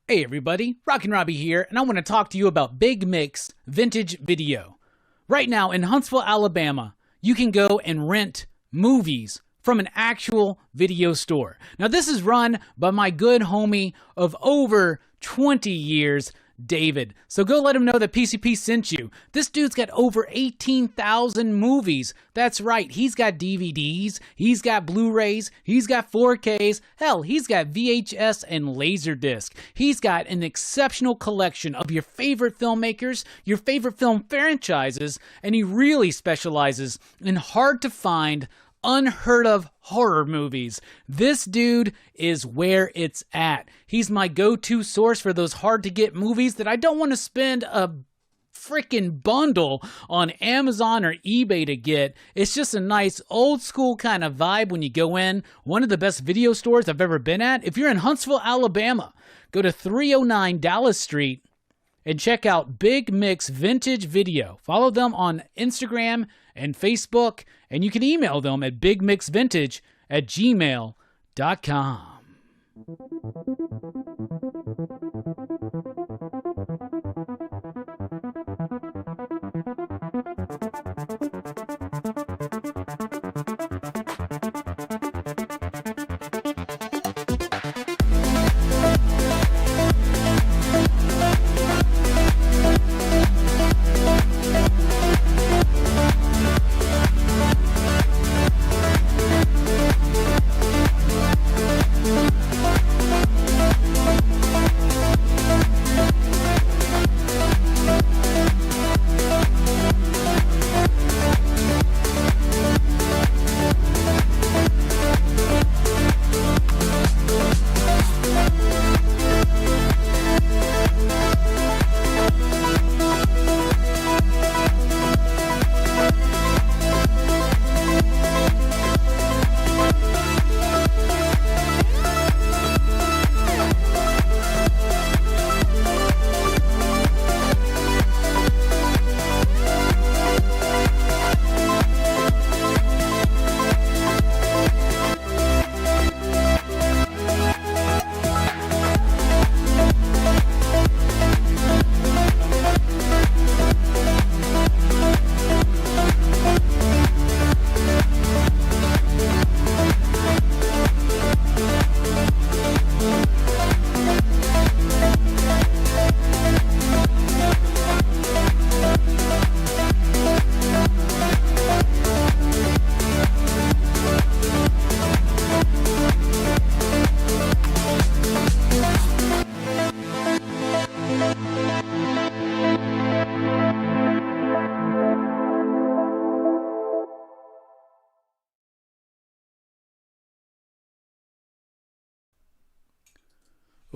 Hey everybody, Rockin Robbie here, and I want to talk to you about Big Mix Vintage Video. Right now in Huntsville, Alabama, you can go and rent movies from an actual video store. Now this is run by my good homie of over 20 years, David. So go let him know that PCP sent you. This dude's got over 18,000 movies. That's right, he's got DVDs, he's got Blu-rays, he's got 4Ks, hell, he's got VHS and Laserdisc. He's got an exceptional collection of your favorite filmmakers, your favorite film franchises, and he really specializes in hard-to-find, unheard of horror movies. This dude is where it's at. He's my go-to source for those hard to get movies that I don't want to spend a freaking bundle on Amazon or eBay to get. It's just a nice old school kind of vibe when you go in. One of the best video stores I've ever been at. If you're in Huntsville, Alabama, go to 309 Dallas Street and check out Big Mix Vintage Video. Follow them on Instagram and Facebook, and you can email them at bigmixvintage@gmail.com.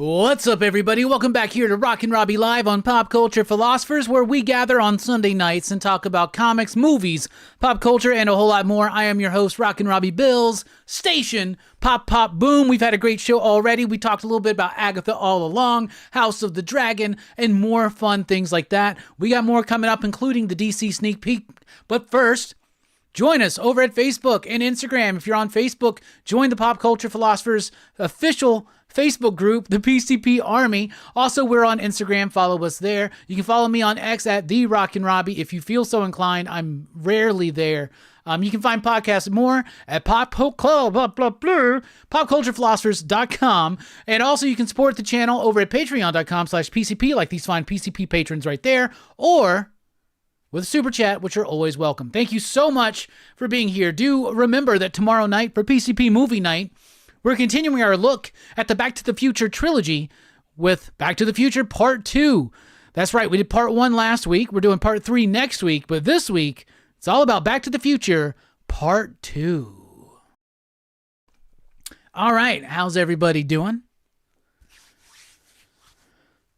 What's up, everybody? Welcome back here to Rockin Robbie Live on Pop Culture Philosophers, where we gather on Sunday nights and talk about comics, movies, pop culture, and a whole lot more. I am your host, Rockin Robbie Billups. Station, pop, pop, boom. We've had a great show already. We talked a little bit about Agatha all along, House of the Dragon, and more fun things like that. We got more coming up, including the DC sneak peek. But first, join us over at Facebook and Instagram. If you're on Facebook, join the Pop Culture Philosophers official Facebook group, the PCP Army. Also, we're on Instagram. Follow us there. You can follow me on X at the Rockin Robbie if you feel so inclined. I'm rarely there. You can find podcasts more at popculturephilosophers.com. And also, you can support the channel over at patreon.com/PCP, like these fine PCP patrons right there, or with a super chat, which are always welcome. Thank you so much for being here. Do remember that tomorrow night for PCP Movie Night, we're continuing our look at the Back to the Future trilogy with Back to the Future Part 2. That's right, we did Part 1 last week. We're doing Part 3 next week, but this week, it's all about Back to the Future Part 2. All right, how's everybody doing?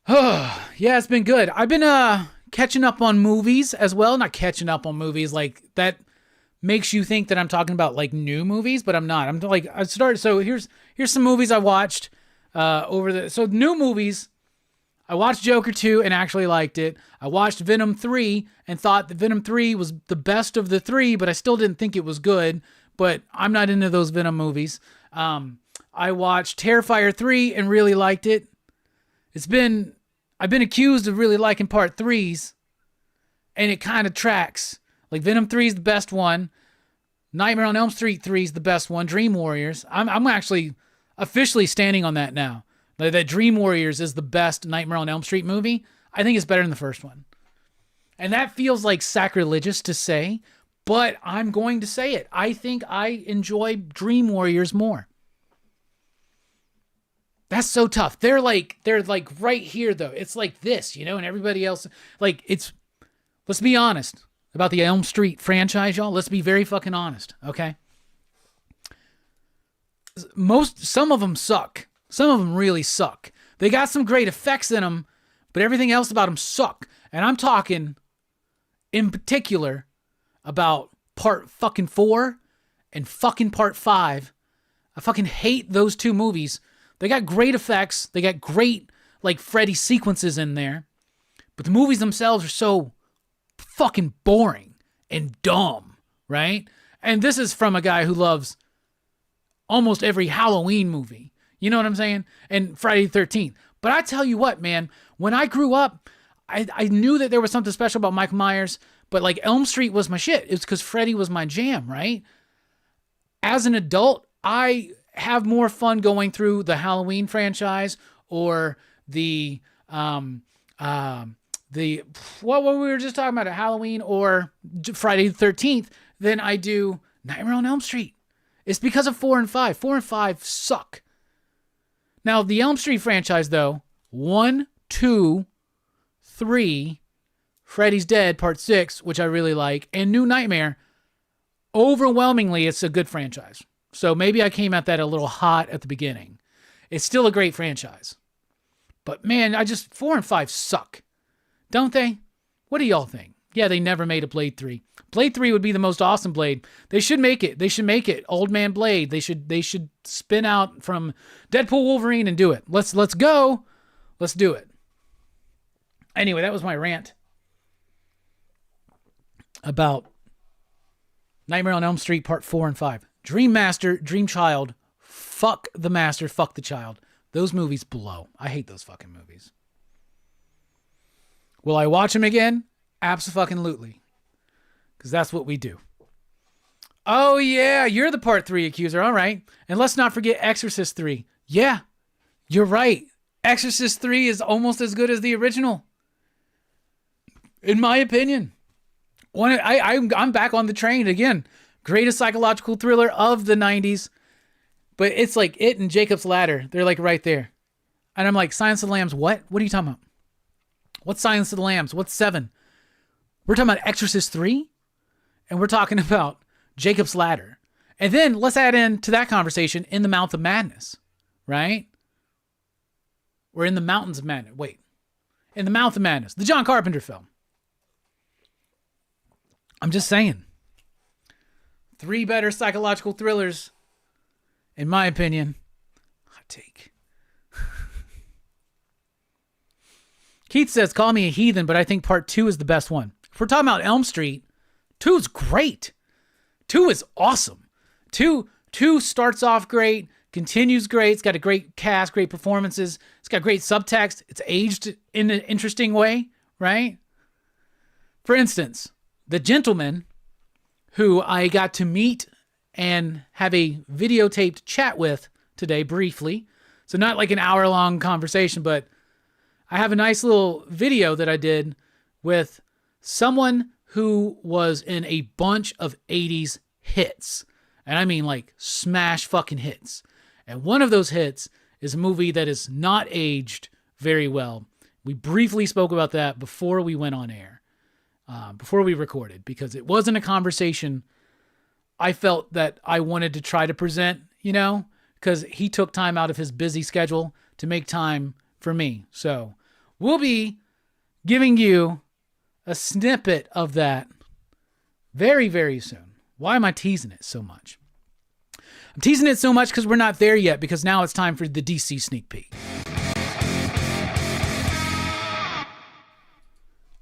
Oh, yeah, it's been good. I've been catching up on movies as well. Not catching up on movies like that makes you think that I'm talking about like new movies, but I'm not. So here's some movies I watched so new movies. I watched Joker 2 and actually liked it. I watched Venom 3 and thought that Venom 3 was the best of the three, but I still didn't think it was good, but I'm not into those Venom movies. I watched Terrifier 3 and really liked it. I've been accused of really liking Part 3s, and it kind of tracks. Like Venom 3 is the best one. Nightmare on Elm Street 3 is the best one. Dream Warriors. I'm actually officially standing on that now. That Dream Warriors is the best Nightmare on Elm Street movie. I think it's better than the first one. And that feels like sacrilegious to say, but I'm going to say it. I think I enjoy Dream Warriors more. That's so tough. They're like right here though. It's like this, and everybody else, let's be honest about the Elm Street franchise, y'all. Let's be very fucking honest, okay? Some of them suck. Some of them really suck. They got some great effects in them, but everything else about them suck. And I'm talking in particular about Part fucking 4 and fucking Part 5. I fucking hate those two movies. They got great effects. They got great, Freddy sequences in there. But the movies themselves are so fucking boring and dumb, right? And this is from a guy who loves almost every Halloween movie. You know what I'm saying? And Friday the 13th. But I tell you what, man, when I grew up, I knew that there was something special about Michael Myers, but Elm Street was my shit. It's because Freddy was my jam, right? As an adult, I have more fun going through the Halloween franchise or the what we were just talking about, Halloween or Friday the 13th, than I do Nightmare on Elm Street. It's because of 4 and 5. 4 and 5 suck. Now, the Elm Street franchise, though, 1, 2, 3, Freddy's Dead, Part 6, which I really like, and New Nightmare, overwhelmingly, it's a good franchise. So maybe I came at that a little hot at the beginning. It's still a great franchise. But man, 4 and 5 suck. Don't they? What do y'all think? Yeah, they never made a Blade 3. Blade 3 would be the most awesome Blade. They should make it. They should make it. Old Man Blade. They should spin out from Deadpool Wolverine and do it. Let's go. Let's do it. Anyway, that was my rant about Nightmare on Elm Street Part 4 and 5. Dream Master, Dream Child, fuck the master, fuck the child. Those movies blow. I hate those fucking movies. Will I watch them again? Abso-fucking-lutely. Because that's what we do. Oh, yeah, you're the Part 3 accuser. All right. And let's not forget Exorcist 3. Yeah, you're right. Exorcist 3 is almost as good as the original. In my opinion. I'm back on the train again. Greatest psychological thriller of the 90s. But it's like it and Jacob's Ladder. They're right there. And I'm like, Silence of the Lambs, what? What are you talking about? What's Silence of the Lambs? What's 7? We're talking about Exorcist 3? And we're talking about Jacob's Ladder. And then let's add in to that conversation In the Mouth of Madness. Right? or In the Mountains of Madness. Wait. In the Mouth of Madness. The John Carpenter film. I'm just saying. 3 better psychological thrillers, in my opinion. Hot take. Keith says, call me a heathen, but I think part 2 is the best one. If we're talking about Elm Street, 2 is great. 2 is awesome. 2 starts off great, continues great. It's got a great cast, great performances. It's got great subtext. It's aged in an interesting way, right? For instance, the gentleman who I got to meet and have a videotaped chat with today briefly. So not like an hour-long conversation, but I have a nice little video that I did with someone who was in a bunch of 80s hits. And I mean like smash fucking hits. And one of those hits is a movie that is not aged very well. We briefly spoke about that before we went on air, before we recorded, because it wasn't a conversation I felt that I wanted to try to present, because he took time out of his busy schedule to make time for me. So we'll be giving you a snippet of that very, very soon. Why am I teasing it so much? I'm teasing it so much because we're not there yet, because now it's time for the DC sneak peek.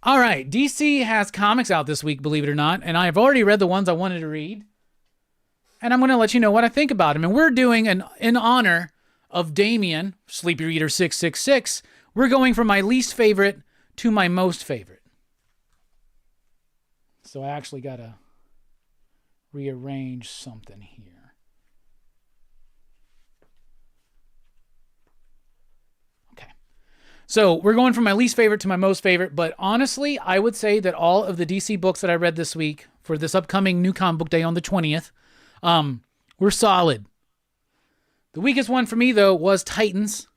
All right, DC has comics out this week, believe it or not, and I have already read the ones I wanted to read, and I'm going to let you know what I think about them. And we're doing in honor of Damien, Sleepy Reader 666, we're going from my least favorite to my most favorite. So I actually got to rearrange something here. Okay. So we're going from my least favorite to my most favorite, but honestly, I would say that all of the DC books that I read this week for this upcoming New Comic Book Day on the 20th were solid. The weakest one for me, though, was Titans.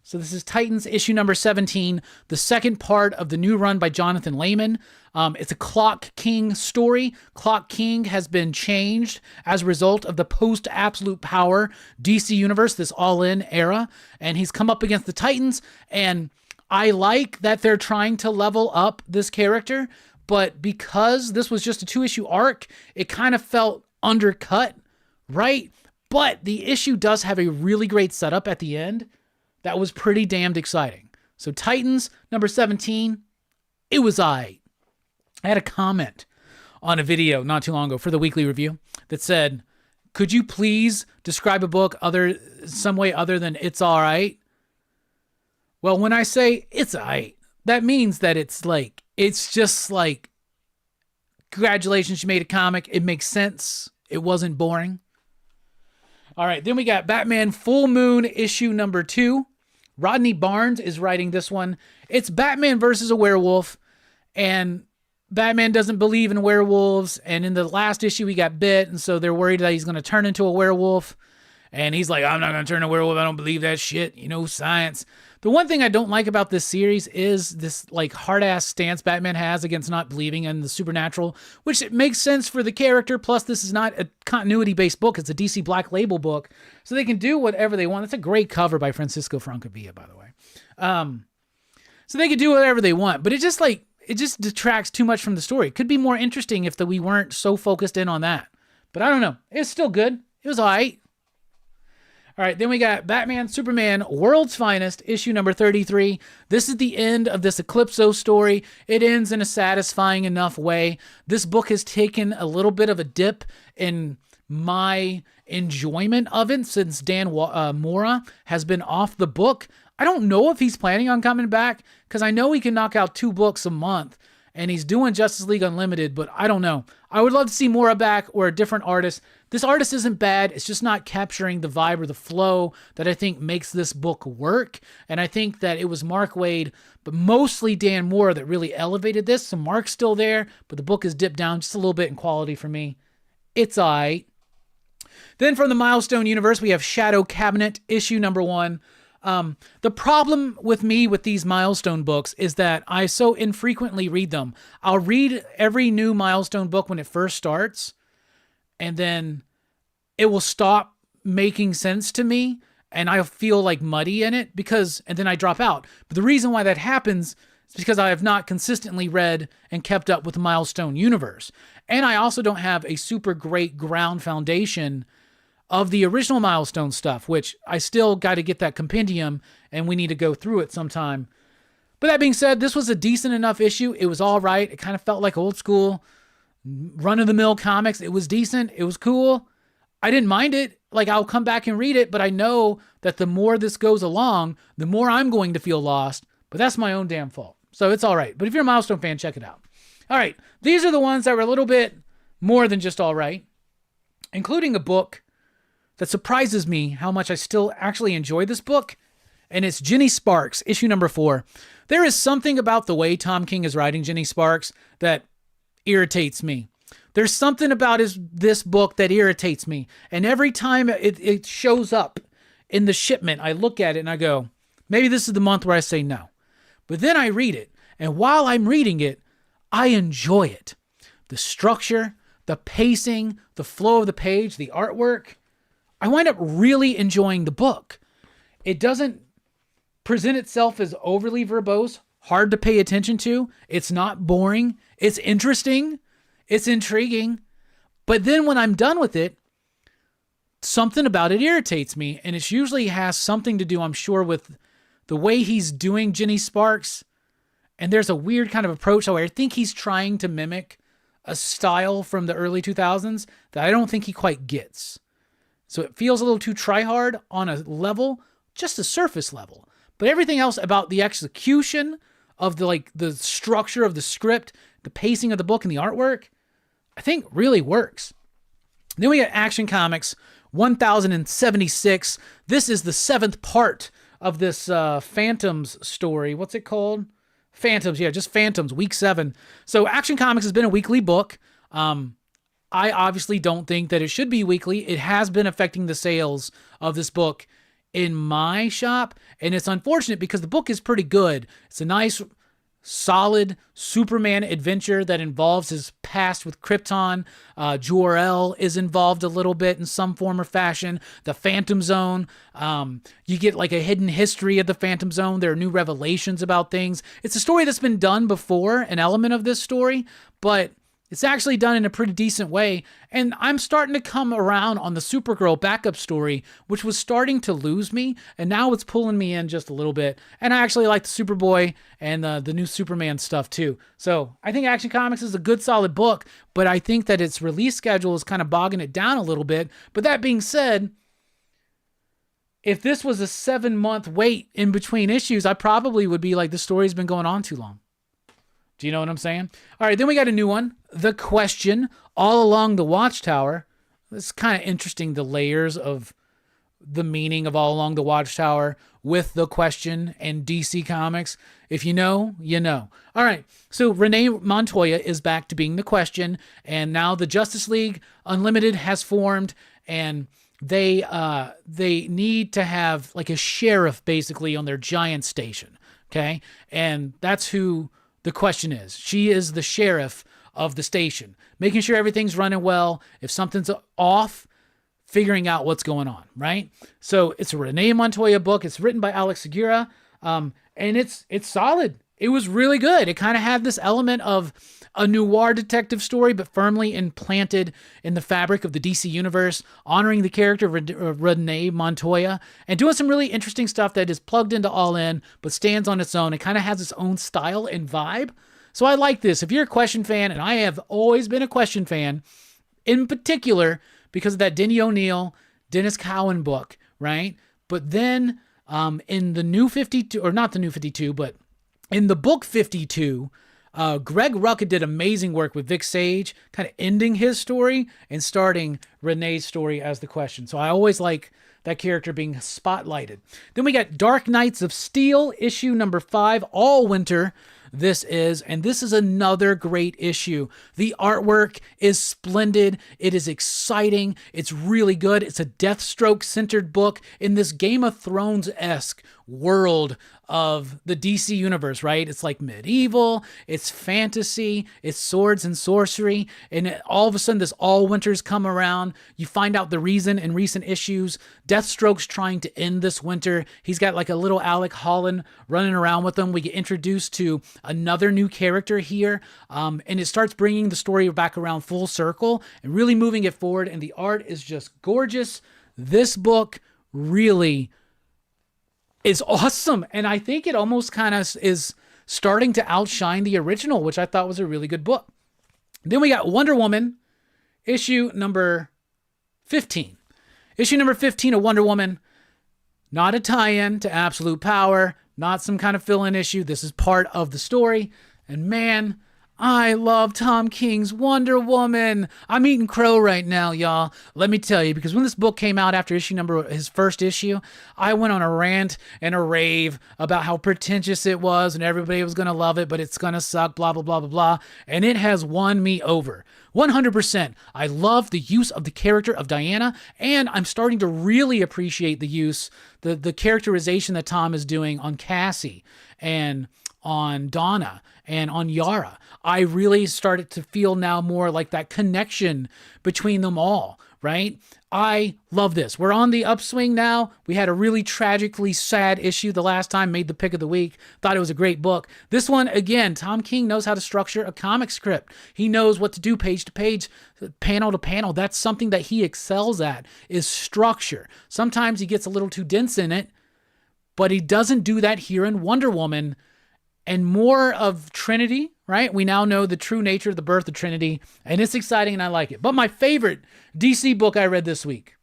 So this is Titans issue number 17, the second part of the new run by Jonathan Layman. It's a Clock King story. Clock King has been changed as a result of the post-Absolute Power DC Universe, this all-in era, and he's come up against the Titans, and I like that they're trying to level up this character, but because this was just a 2-issue arc, it kind of felt undercut, right? But the issue does have a really great setup at the end that was pretty damned exciting. So Titans, number 17, it was I had a comment on a video not too long ago for the weekly review that said, could you please describe a book some way other than it's all right? Well, when I say it's all right, that means that it's just like, congratulations, you made a comic. It makes sense. It wasn't boring. All right, then we got Batman Full Moon issue number 2. Rodney Barnes is writing this one. It's Batman versus a werewolf, and Batman doesn't believe in werewolves, and in the last issue he got bit, and so they're worried that he's going to turn into a werewolf, and he's like, I'm not going to turn a werewolf, I don't believe that shit, science. The one thing I don't like about this series is this hard-ass stance Batman has against not believing in the supernatural, which it makes sense for the character, plus this is not a continuity-based book, it's a DC Black Label book, so they can do whatever they want. It's a great cover by Francisco Francavilla, by the way. So they could do whatever they want, but it just detracts too much from the story. It could be more interesting if we weren't so focused in on that. But I don't know. It's still good. It was all right. All right, then we got Batman, Superman, World's Finest, issue number 33. This is the end of this Eclipso story. It ends in a satisfying enough way. This book has taken a little bit of a dip in my enjoyment of it since Dan Mora has been off the book. I don't know if he's planning on coming back, because I know he can knock out 2 books a month, and he's doing Justice League Unlimited, but I don't know. I would love to see Mora back or a different artist. This artist isn't bad. It's just not capturing the vibe or the flow that I think makes this book work. And I think that it was Mark Waid, but mostly Dan Mora that really elevated this. So Mark's still there, but the book has dipped down just a little bit in quality for me. It's all right. Then from the Milestone universe, we have Shadow Cabinet, issue number 1. The problem with me with these Milestone books is that I so infrequently read them. I'll read every new Milestone book when it first starts, and then it will stop making sense to me and I feel like muddy in it and then I drop out. But the reason why that happens is because I have not consistently read and kept up with the Milestone universe. And I also don't have a super great ground foundation of the original Milestone stuff, which I still got to get that compendium and we need to go through it sometime. But that being said, this was a decent enough issue. It was all right. It kind of felt like old school run-of-the-mill comics. It was decent. It was cool. I didn't mind it. Like, I'll come back and read it, but I know that the more this goes along, the more I'm going to feel lost. But that's my own damn fault. So it's all right. But if you're a Milestone fan, check it out. All right. These are the ones that were a little bit more than just all right, including a book that surprises me how much I still actually enjoy this book. And it's Jenny Sparks, issue number 4. There is something about the way Tom King is writing Jenny Sparks that irritates me. There's something about this book that irritates me. And every time it shows up in the shipment, I look at it and I go, maybe this is the month where I say no. But then I read it. And while I'm reading it, I enjoy it. The structure, the pacing, the flow of the page, the artwork. I wind up really enjoying the book. It doesn't present itself as overly verbose, hard to pay attention to. It's not boring. It's interesting. It's intriguing. But then when I'm done with it, something about it irritates me. And it usually has something to do, I'm sure, with the way he's doing Jenny Sparks. And there's a weird kind of approach where I think he's trying to mimic a style from the early 2000s that I don't think he quite gets. So it feels a little too try-hard on a level, just a surface level. But everything else about the execution of the structure of the script, the pacing of the book, and the artwork, I think really works. Then we got Action Comics 1076. This is the 7th part of this Phantoms story. What's it called? Phantoms, yeah, just Phantoms, week 7. So Action Comics has been a weekly book. I obviously don't think that it should be weekly. It has been affecting the sales of this book in my shop, and it's unfortunate because the book is pretty good. It's a nice, solid Superman adventure that involves his past with Krypton. Jor-El is involved a little bit in some form or fashion. The Phantom Zone, you get like a hidden history of the Phantom Zone. There are new revelations about things. It's a story that's been done before, an element of this story, but it's actually done in a pretty decent way, and I'm starting to come around on the Supergirl backup story, which was starting to lose me, and now it's pulling me in just a little bit. And I actually like the Superboy and the new Superman stuff too. So I think Action Comics is a good, solid book, but I think that its release schedule is kind of bogging it down a little bit. But that being said, if this was a 7-month wait in between issues, I probably would be like, the story's been going on too long. Do you know what I'm saying? All right, then we got a new one. The Question, All Along the Watchtower. It's kind of interesting, the layers of the meaning of All Along the Watchtower with The Question and DC Comics. If you know, you know. All right, so Renee Montoya is back to being The Question, and now the Justice League Unlimited has formed, and they need to have like a sheriff basically on their giant station, okay? And that's who The Question is. She is the sheriff of the station, making sure everything's running well. If something's off, figuring out what's going on, right? So it's a Renee Montoya book. It's written by Alex Segura, and it's solid. It was really good. It kind of had this element of a noir detective story, but firmly implanted in the fabric of the DC universe, honoring the character of Renee Montoya, and doing some really interesting stuff that is plugged into All In, but stands on its own. It kind of has its own style and vibe. So I like this. If you're a Question fan, and I have always been a Question fan, in particular because of that Denny O'Neil, Dennis Cowan book, right? But then in the New 52, or not the New 52, but in the book 52, Greg Rucka did amazing work with Vic Sage, kind of ending his story and starting Renee's story as The Question. So I always like that character being spotlighted. Then we got Dark Knights of Steel, issue number 5, all winter. This is another great issue. The artwork is splendid. It is exciting. It's really good. It's a Deathstroke-centered book in this Game of Thrones-esque world of the DC universe, right? It's like medieval, it's fantasy, it's swords and sorcery, and all of a sudden this all winters come around. You find out the reason in recent issues. Deathstroke's trying to end this winter. He's got like a little Alec Holland running around with him. We get introduced to another new character here, and it starts bringing the story back around full circle and really moving it forward, and the art is just gorgeous. This book really is awesome, and I think it almost kind of is starting to outshine the original, which I thought was a really good book. Then we got Wonder Woman, issue number 15. Issue number 15 of Wonder Woman, not a tie-in to Absolute Power, not some kind of fill-in issue. This is part of the story, and man, I love Tom King's Wonder Woman. I'm eating crow right now, y'all. Let me tell you, because when this book came out after his first issue, I went on a rant and a rave about how pretentious it was and everybody was going to love it, but it's going to suck, blah, blah, blah, blah, blah. And it has won me over. 100%. I love the use of the character of Diana, and I'm starting to really appreciate the characterization that Tom is doing on Cassie and on Donna and on Yara. I really started to feel now more like that connection between them all, right? I love this. We're on the upswing now. We had a really tragically sad issue the last time, made the pick of the week. Thought it was a great book. This one, again, Tom King knows how to structure a comic script. He knows what to do page to page, panel to panel. That's something that he excels at, is structure. Sometimes he gets a little too dense in it, but he doesn't do that here in Wonder Woman. And more of Trinity, right? We now know the true nature of the birth of Trinity, and it's exciting and I like it. But my favorite DC book I read this week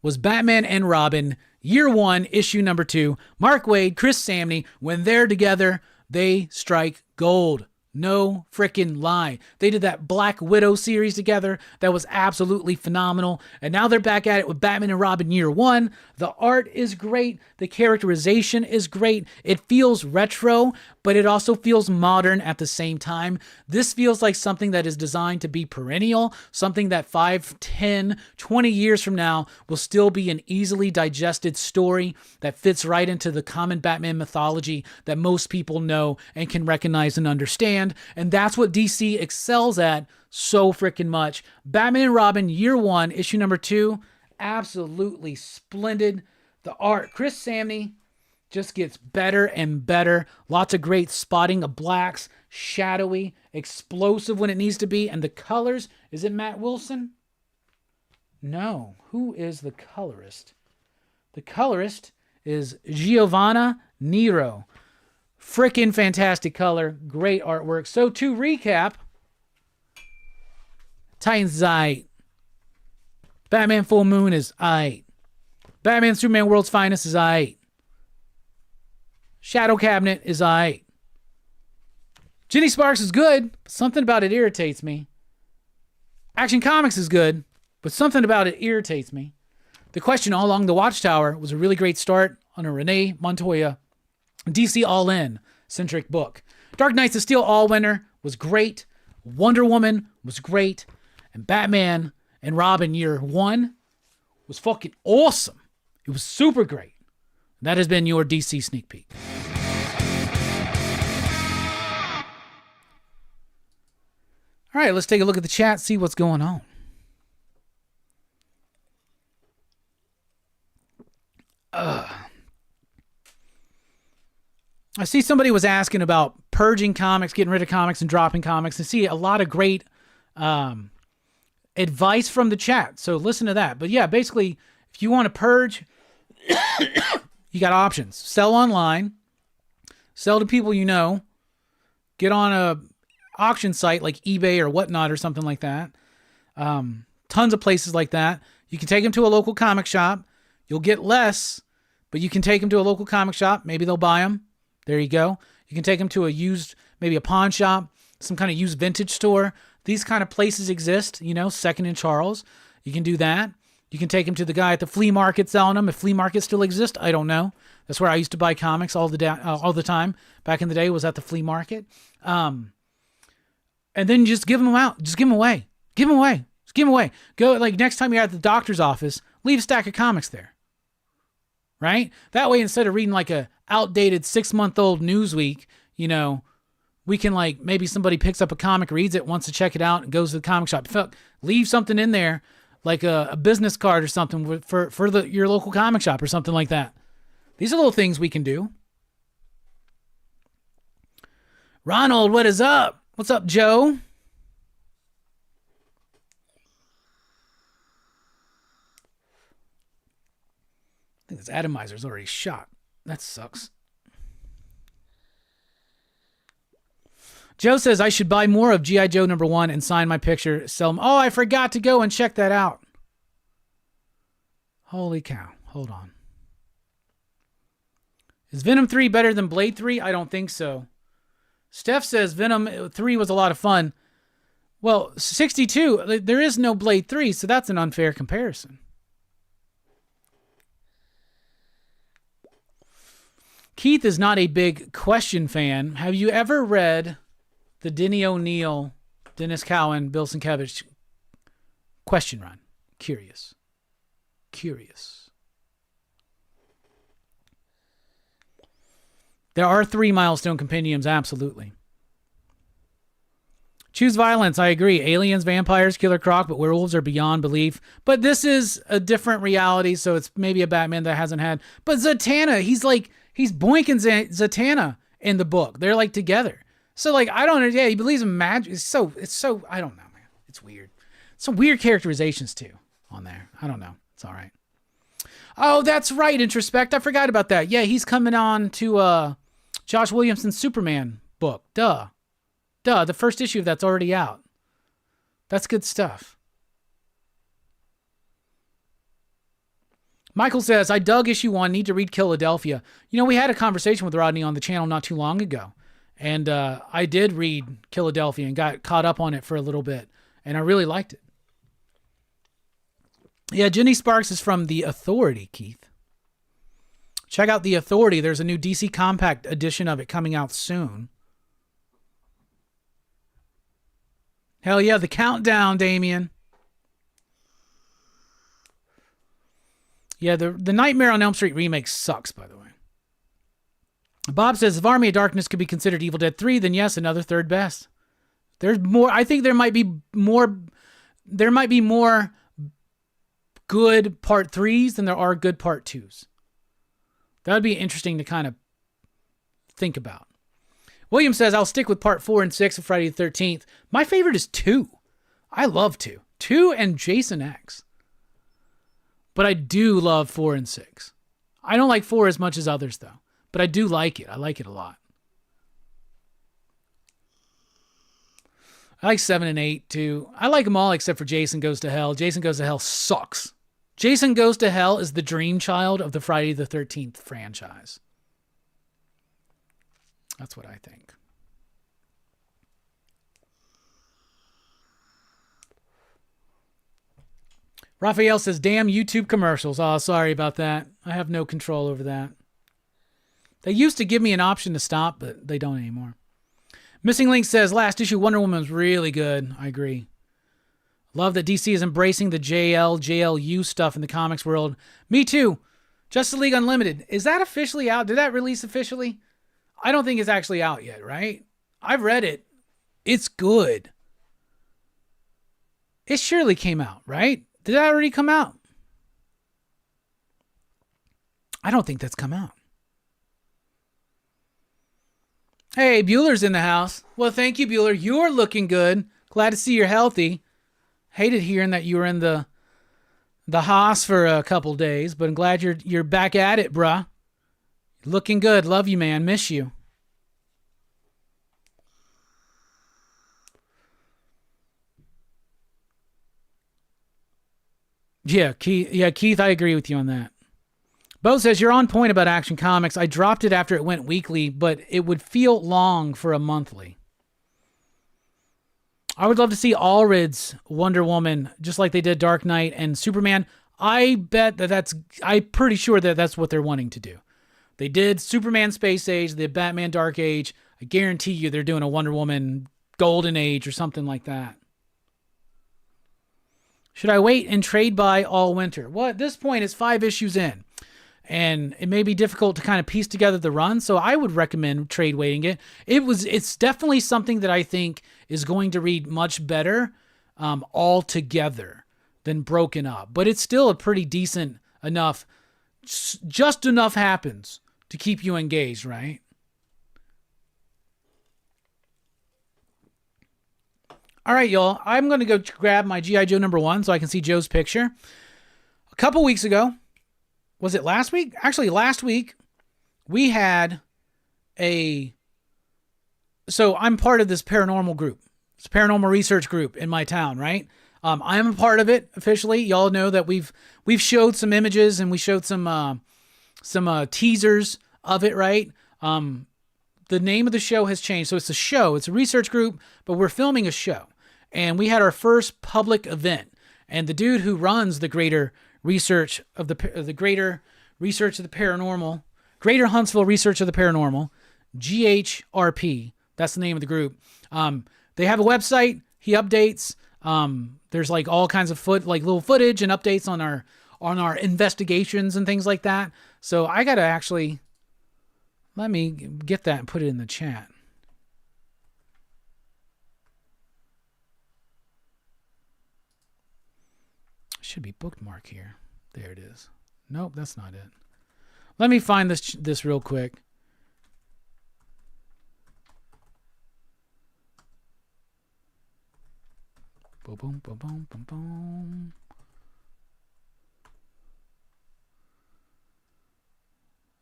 was Batman and Robin, Year 1, Issue number 2. Mark Waid, Chris Samney, when they're together, they strike gold. No freaking lie. They did that Black Widow series together. That was absolutely phenomenal. And now they're back at it with Batman and Robin Year 1. The art is great. The characterization is great. It feels retro, but it also feels modern at the same time. This feels like something that is designed to be perennial, something that 5, 10, 20 years from now will still be an easily digested story that fits right into the common Batman mythology that most people know and can recognize and understand. And that's what DC excels at so freaking much. Batman and Robin, Year 1, Issue number 2, absolutely splendid. The art, Chris Samney, just gets better and better. Lots of great spotting of blacks, shadowy, explosive when it needs to be. And the colors, is it Matt Wilson? No. Who is the colorist? The colorist is Giovanna Nero. Freaking fantastic color. Great artwork. So to recap, Titans is aight. Batman Full Moon is aight. Batman Superman World's Finest is aight. Shadow Cabinet is aight. Jenny Sparks is good, but something about it irritates me. Action Comics is good, but something about it irritates me. The Question All Along the Watchtower was a really great start on a Renee Montoya DC All-In centric book. Dark Knights of Steel All-Winter was great. Wonder Woman was great. And Batman and Robin Year 1 was fucking awesome. It was super great. That has been your DC Sneak Peek. All right, let's take a look at the chat, see what's going on. I see somebody was asking about purging comics, getting rid of comics and dropping comics, and see a lot of great advice from the chat. So listen to that. But yeah, basically, if you want to purge, you got options. Sell online, sell to people you know, get on a auction site like eBay or whatnot or something like that. Tons of places like that. You can take them to a local comic shop. You'll get less, but you can take them to a local comic shop. Maybe they'll buy them. There you go. You can take them to a used, maybe a pawn shop, some kind of used vintage store. These kind of places exist, you know, Second and Charles. You can do that. You can take them to the guy at the flea market selling them. If flea markets still exist, I don't know. That's where I used to buy comics all the time. Back in the day, was at the flea market. And then just give them out. Just give them away. Give them away. Just give them away. Go, like, next time you're at the doctor's office, leave a stack of comics there. right? That way, instead of reading like a outdated 6-month-old Newsweek, you know, we can like, maybe somebody picks up a comic, reads it, wants to check it out, and goes to the comic shop. Leave something in there, like a business card or something for your local comic shop or something like that. These are little things we can do. Ronald, what is up? What's up, Joe? I think this atomizer's already shot. That sucks. Joe says I should buy more of G.I. Joe #1 and sign my picture, sell them. Oh, I forgot to go and check that out. Holy cow. Hold on. Is Venom 3 better than Blade 3? I don't think so. Steph says Venom 3 was a lot of fun. Well, 62, there is no Blade 3, so that's an unfair comparison. Keith is not a big Question fan. Have you ever read the Denny O'Neil, Dennis Cowan, Bill Sienkiewicz Question Run? Curious. There are 3 milestone compendiums, absolutely. Choose violence, I agree. Aliens, vampires, Killer Croc, but werewolves are beyond belief. But this is a different reality, so it's maybe a Batman that hasn't had. But Zatanna, he's boinking Zatanna in the book. They're like together. So like, I don't know. Yeah, he believes in magic. It's so, I don't know, man. It's weird. Some weird characterizations too on there. I don't know. It's all right. Oh, that's right. Introspect. I forgot about that. Yeah, he's coming on to Josh Williamson's Superman book. Duh. The first issue of that's already out. That's good stuff. Michael says, I dug issue 1. Need to read Philadelphia. You know, we had a conversation with Rodney on the channel not too long ago. And I did read Philadelphia and got caught up on it for a little bit. And I really liked it. Yeah, Jenny Sparks is from The Authority, Keith. Check out The Authority. There's a new DC Compact edition of it coming out soon. Hell yeah, the countdown, Damien. Yeah, the Nightmare on Elm Street remake sucks, by the way. Bob says, if Army of Darkness could be considered Evil Dead 3, then yes, another third best. There's more. I think there might be more good part 3s than there are good part 2s. That would be interesting to kind of think about. William says, I'll stick with part 4 and 6 of Friday the 13th. My favorite is 2. I love 2. 2 and Jason X. But I do love 4 and 6. I don't like 4 as much as others, though. But I do like it. I like it a lot. I like 7 and 8, too. I like them all except for Jason Goes to Hell. Jason Goes to Hell sucks. Jason Goes to Hell is the dream child of the Friday the 13th franchise. That's what I think. Raphael says, damn YouTube commercials. Oh, sorry about that. I have no control over that. They used to give me an option to stop, but they don't anymore. Missing Link says, last issue Wonder Woman was really good. I agree. Love that DC is embracing the JLU stuff in the comics world. Me too. Justice League Unlimited. Is that officially out? Did that release officially? I don't think it's actually out yet, right? I've read it. It's good. It surely came out, right? Did that already come out? I don't think that's come out. Hey, Bueller's in the house. Well, thank you, Bueller. You're looking good. Glad to see you're healthy. Hated hearing that you were in the house for a couple days, but I'm glad you're back at it, bruh. Looking good. Love you, man. Miss you. Yeah, Keith, I agree with you on that. Bo says, you're on point about Action Comics. I dropped it after it went weekly, but it would feel long for a monthly. I would love to see Allred's Wonder Woman, just like they did Dark Knight and Superman. I bet I'm pretty sure that that's what they're wanting to do. They did Superman Space Age, the Batman Dark Age. I guarantee you they're doing a Wonder Woman Golden Age or something like that. Should I wait and trade buy all winter? Well, at this point, it's 5 issues in. and it may be difficult to kind of piece together the run. So I would recommend trade weighting it. It's definitely something that I think is going to read much better all together than broken up, but it's still a pretty decent enough, just enough happens to keep you engaged, right? All right, y'all. I'm going to go grab my G.I. Joe #1 so I can see Joe's picture. A couple weeks ago, was it last week? Actually, last week, we had so I'm part of this paranormal group. It's a paranormal research group in my town, right? I am a part of it officially. Y'all know that we've showed some images and we showed some teasers of it, right? The name of the show has changed. So it's a show. It's a research group, but we're filming a show. And we had our first public event. And the dude who runs the Greater Research of the Greater Research of the Paranormal, Greater Huntsville Research of the Paranormal, GHRP, that's the name of the group. They have a website. He updates. There's like all kinds of little footage and updates on our investigations and things like that. So I gotta actually let me get that and put it in the chat. Should be bookmark here. There it is. Nope, that's not it. Let me find this real quick. Boom, boom, boom, boom, boom, boom.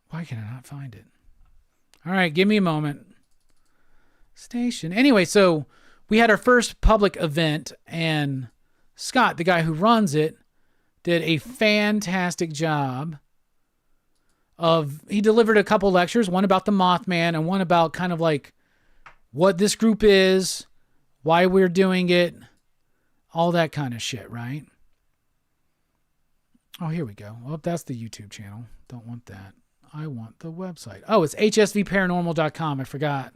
Why can I not find it? All right, give me a moment. Station. Anyway, so we had our first public event, and Scott, the guy who runs it, did a fantastic job he delivered a couple lectures, one about the Mothman and one about kind of like what this group is, why we're doing it, all that kind of shit, right? Oh, here we go. Well, that's the YouTube channel. Don't want that. I want the website. Oh, it's hsvparanormal.com. I forgot.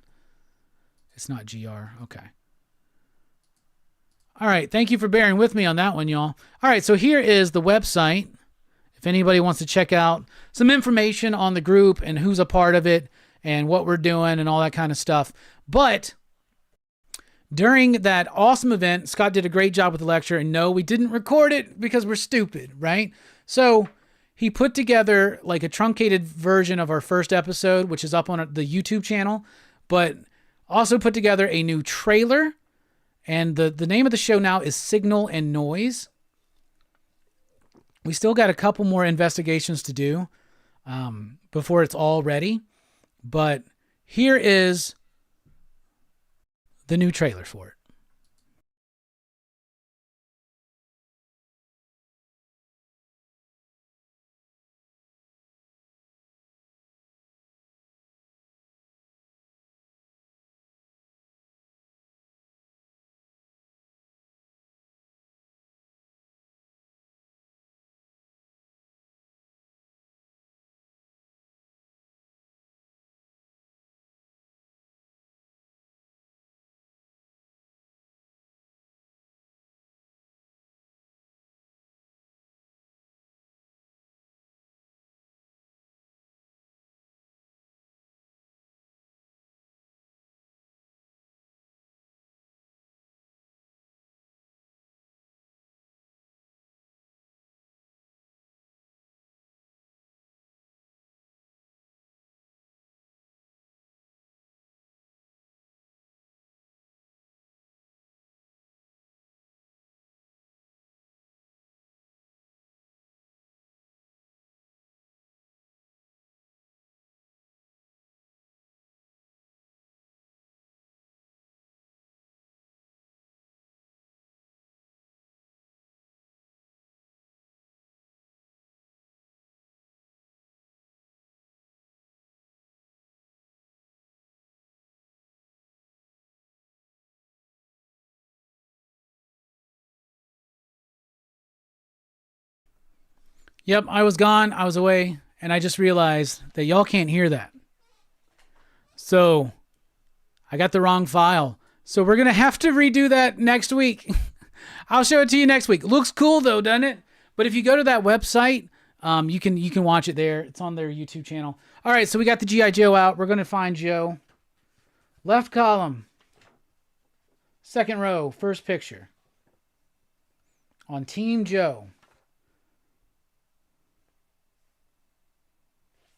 It's not GR. Okay. All right. Thank you for bearing with me on that one, y'all. All right. So here is the website. If anybody wants to check out some information on the group and who's a part of it and what we're doing and all that kind of stuff. But during that awesome event, Scott did a great job with the lecture. And no, we didn't record it because we're stupid, right? So he put together like a truncated version of our first episode, which is up on the YouTube channel, but also put together a new trailer. And the name of the show now is Signal and Noise. We still got a couple more investigations to do before it's all ready. But here is the new trailer for it. Yep, I was gone. I was away. And I just realized that y'all can't hear that. So I got the wrong file. So we're going to have to redo that next week. I'll show it to you next week. Looks cool though, doesn't it? But if you go to that website, You can watch it there. It's on their YouTube channel. All right, so we got the G.I. Joe out. We're going to find Joe. Left column. Second row, first picture. On Team Joe.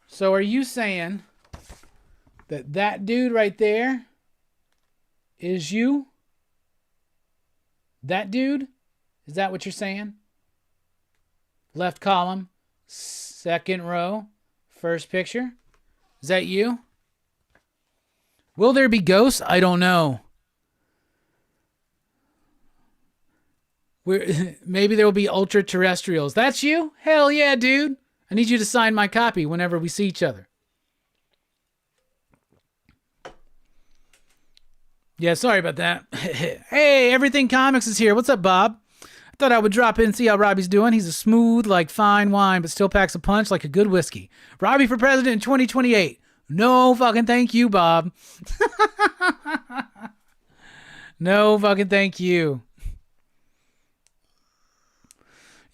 So are you saying that dude right there is you? That dude? Is that what you're saying? Left column, second row, first picture. Is that you? Will there be ghosts? I don't know. Maybe there will be ultra terrestrials. That's you? Hell yeah, dude. I need you to sign my copy whenever we see each other. Yeah, sorry about that. Hey, Everything Comics is here. What's up, Bob? I thought I would drop in and see how Robbie's doing. He's a smooth like fine wine, but still packs a punch like a good whiskey. Robbie for president in 2028. No fucking thank you, Bob. No fucking thank you.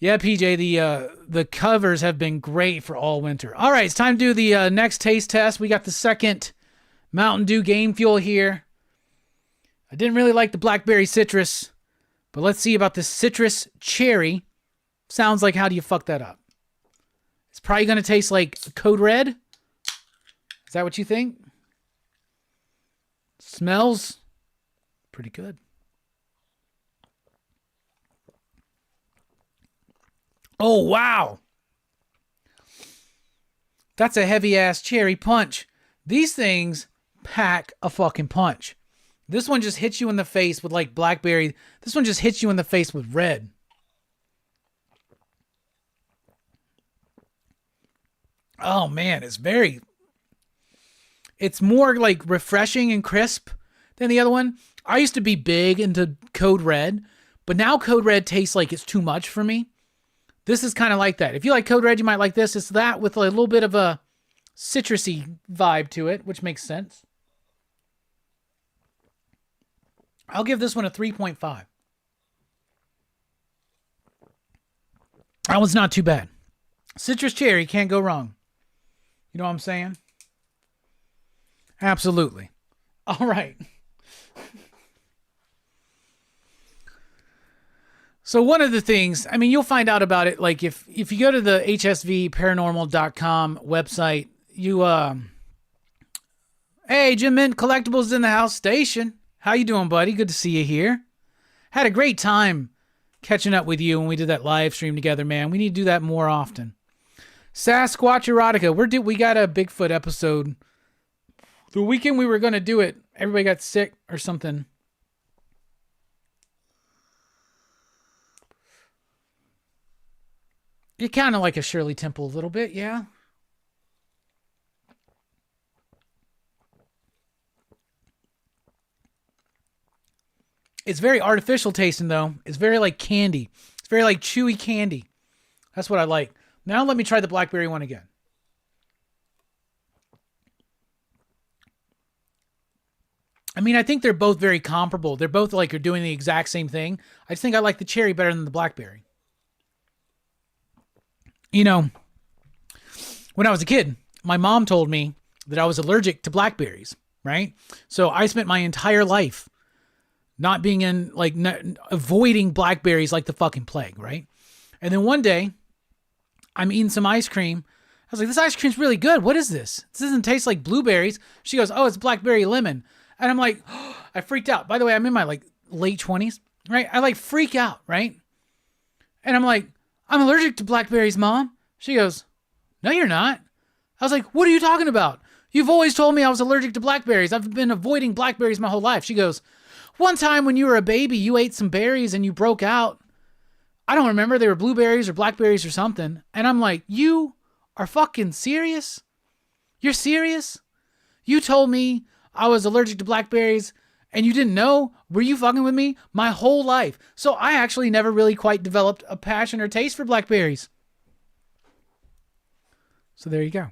Yeah, PJ, the covers have been great for all winter. All right, it's time to do the next taste test. We got the second Mountain Dew Game Fuel here. I didn't really like the blackberry citrus, but let's see about the citrus cherry. Sounds like, how do you fuck that up? It's probably going to taste like Code Red. Is that what you think? Smells pretty good. Oh, wow. That's a heavy-ass cherry punch. These things pack a fucking punch. This one just hits you in the face with like blackberry. This one just hits you in the face with red. Oh, man, it's more like refreshing and crisp than the other one. I used to be big into Code Red, but now Code Red tastes like it's too much for me. This is kind of like that. If you like Code Red, you might like this. It's that with a little bit of a citrusy vibe to it, which makes sense. I'll give this one a 3.5. That one's not too bad. Citrus cherry, can't go wrong. You know what I'm saying? Absolutely. All right. So one of the things, I mean, you'll find out about it, like if you go to the hsvparanormal.com website, hey, Jim Mint Collectibles in the house station. How you doing, buddy? Good to see you here. Had a great time catching up with you when we did that live stream together, man. We need to do that more often. Sasquatch Erotica. We got a Bigfoot episode. The weekend we were going to do it, everybody got sick or something. You're kind of like a Shirley Temple a little bit, yeah? It's very artificial tasting, though. It's very like candy. It's very like chewy candy. That's what I like. Now let me try the blackberry one again. I mean, I think they're both very comparable. They're both like are doing the exact same thing. I just think I like the cherry better than the blackberry. You know, when I was a kid, my mom told me that I was allergic to blackberries, right? So I spent my entire life not being avoiding blackberries like the fucking plague, right? And then one day, I'm eating some ice cream. I was like, this ice cream's really good. What is this? This doesn't taste like blueberries. She goes, oh, it's blackberry lemon. And I'm like, oh, I freaked out. By the way, I'm in my like late 20s, right? I like freak out, right? And I'm like, I'm allergic to blackberries, Mom. She goes, no, you're not. I was like, what are you talking about? You've always told me I was allergic to blackberries. I've been avoiding blackberries my whole life. She goes, one time when you were a baby, you ate some berries and you broke out. I don't remember. They were blueberries or blackberries or something. And I'm like, you are fucking serious? You're serious? You told me I was allergic to blackberries and you didn't know? Were you fucking with me? My whole life. So I actually never really quite developed a passion or taste for blackberries. So there you go.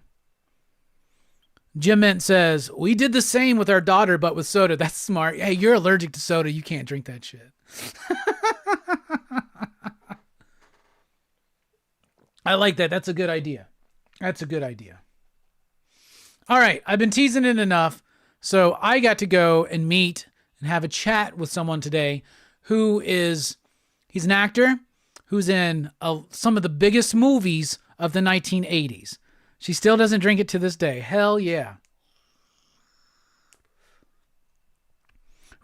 Jim Mint says, we did the same with our daughter, but with soda. That's smart. Hey, you're allergic to soda. You can't drink that shit. I like that. That's a good idea. That's a good idea. All right. I've been teasing it enough. So I got to go and meet and have a chat with someone today he's an actor who's in some of the biggest movies of the 1980s. She still doesn't drink it to this day. Hell yeah.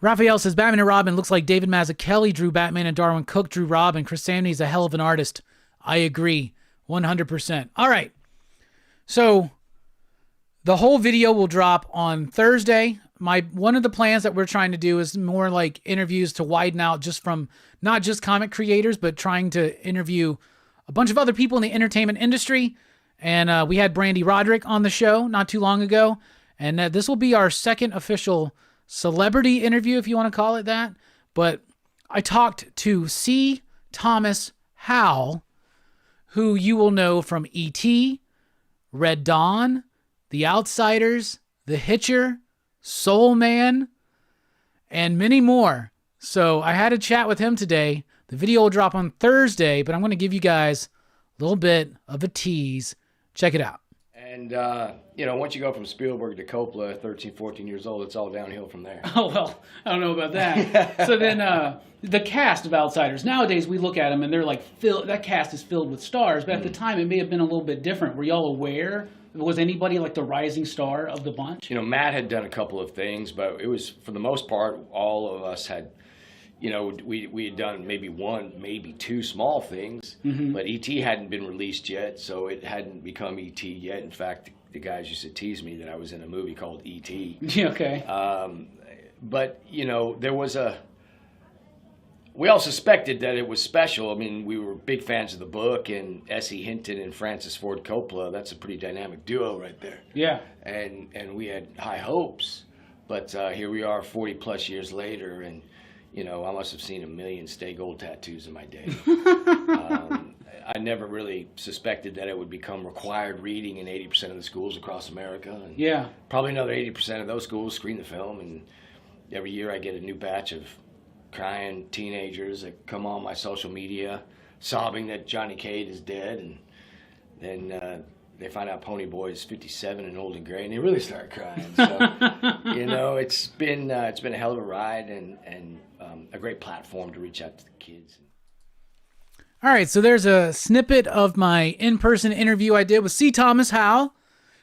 Raphael says, Batman and Robin looks like David Mazzucchelli drew Batman and Darwin Cook drew Robin. Chris Samney's a hell of an artist. I agree. 100%. All right. So the whole video will drop on Thursday. One of the plans that we're trying to do is more like interviews to widen out just from not just comic creators, but trying to interview a bunch of other people in the entertainment industry. And we had Brandy Roderick on the show not too long ago. And this will be our second official celebrity interview, if you want to call it that. But I talked to C. Thomas Howell, who you will know from E.T., Red Dawn, The Outsiders, The Hitcher, Soul Man, and many more. So I had a chat with him today. The video will drop on Thursday, but I'm going to give you guys a little bit of a tease. Check it out. And, once you go from Spielberg to Coppola, 13, 14 years old, it's all downhill from there. Oh, well, I don't know about that. So then the cast of Outsiders, nowadays we look at them and they're like, that cast is filled with stars, but at the time it may have been a little bit different. Were y'all aware? Was anybody like the rising star of the bunch? Matt had done a couple of things, but it was, for the most part, all of us had, we had done maybe one, maybe two small things, but E.T. hadn't been released yet, so it hadn't become E.T. yet. In fact, the guys used to tease me that I was in a movie called E.T. Okay. But, there was we all suspected that it was special. I mean, we were big fans of the book, and S.E. Hinton and Francis Ford Coppola, that's a pretty dynamic duo right there. Yeah. And we had high hopes, but here we are 40 plus years later, and I must have seen 1 million Stay Gold tattoos in my day. I never really suspected that it would become required reading in 80% of the schools across America. And yeah. Probably another 80% of those schools screen the film, and every year I get a new batch of crying teenagers that come on my social media sobbing that Johnny Cade is dead, and then they find out Pony Boy is 57 and old and gray, and they really start crying. So, it's been a hell of a ride and a great platform to reach out to the kids. All right, so there's a snippet of my in-person interview I did with C. Thomas Howell,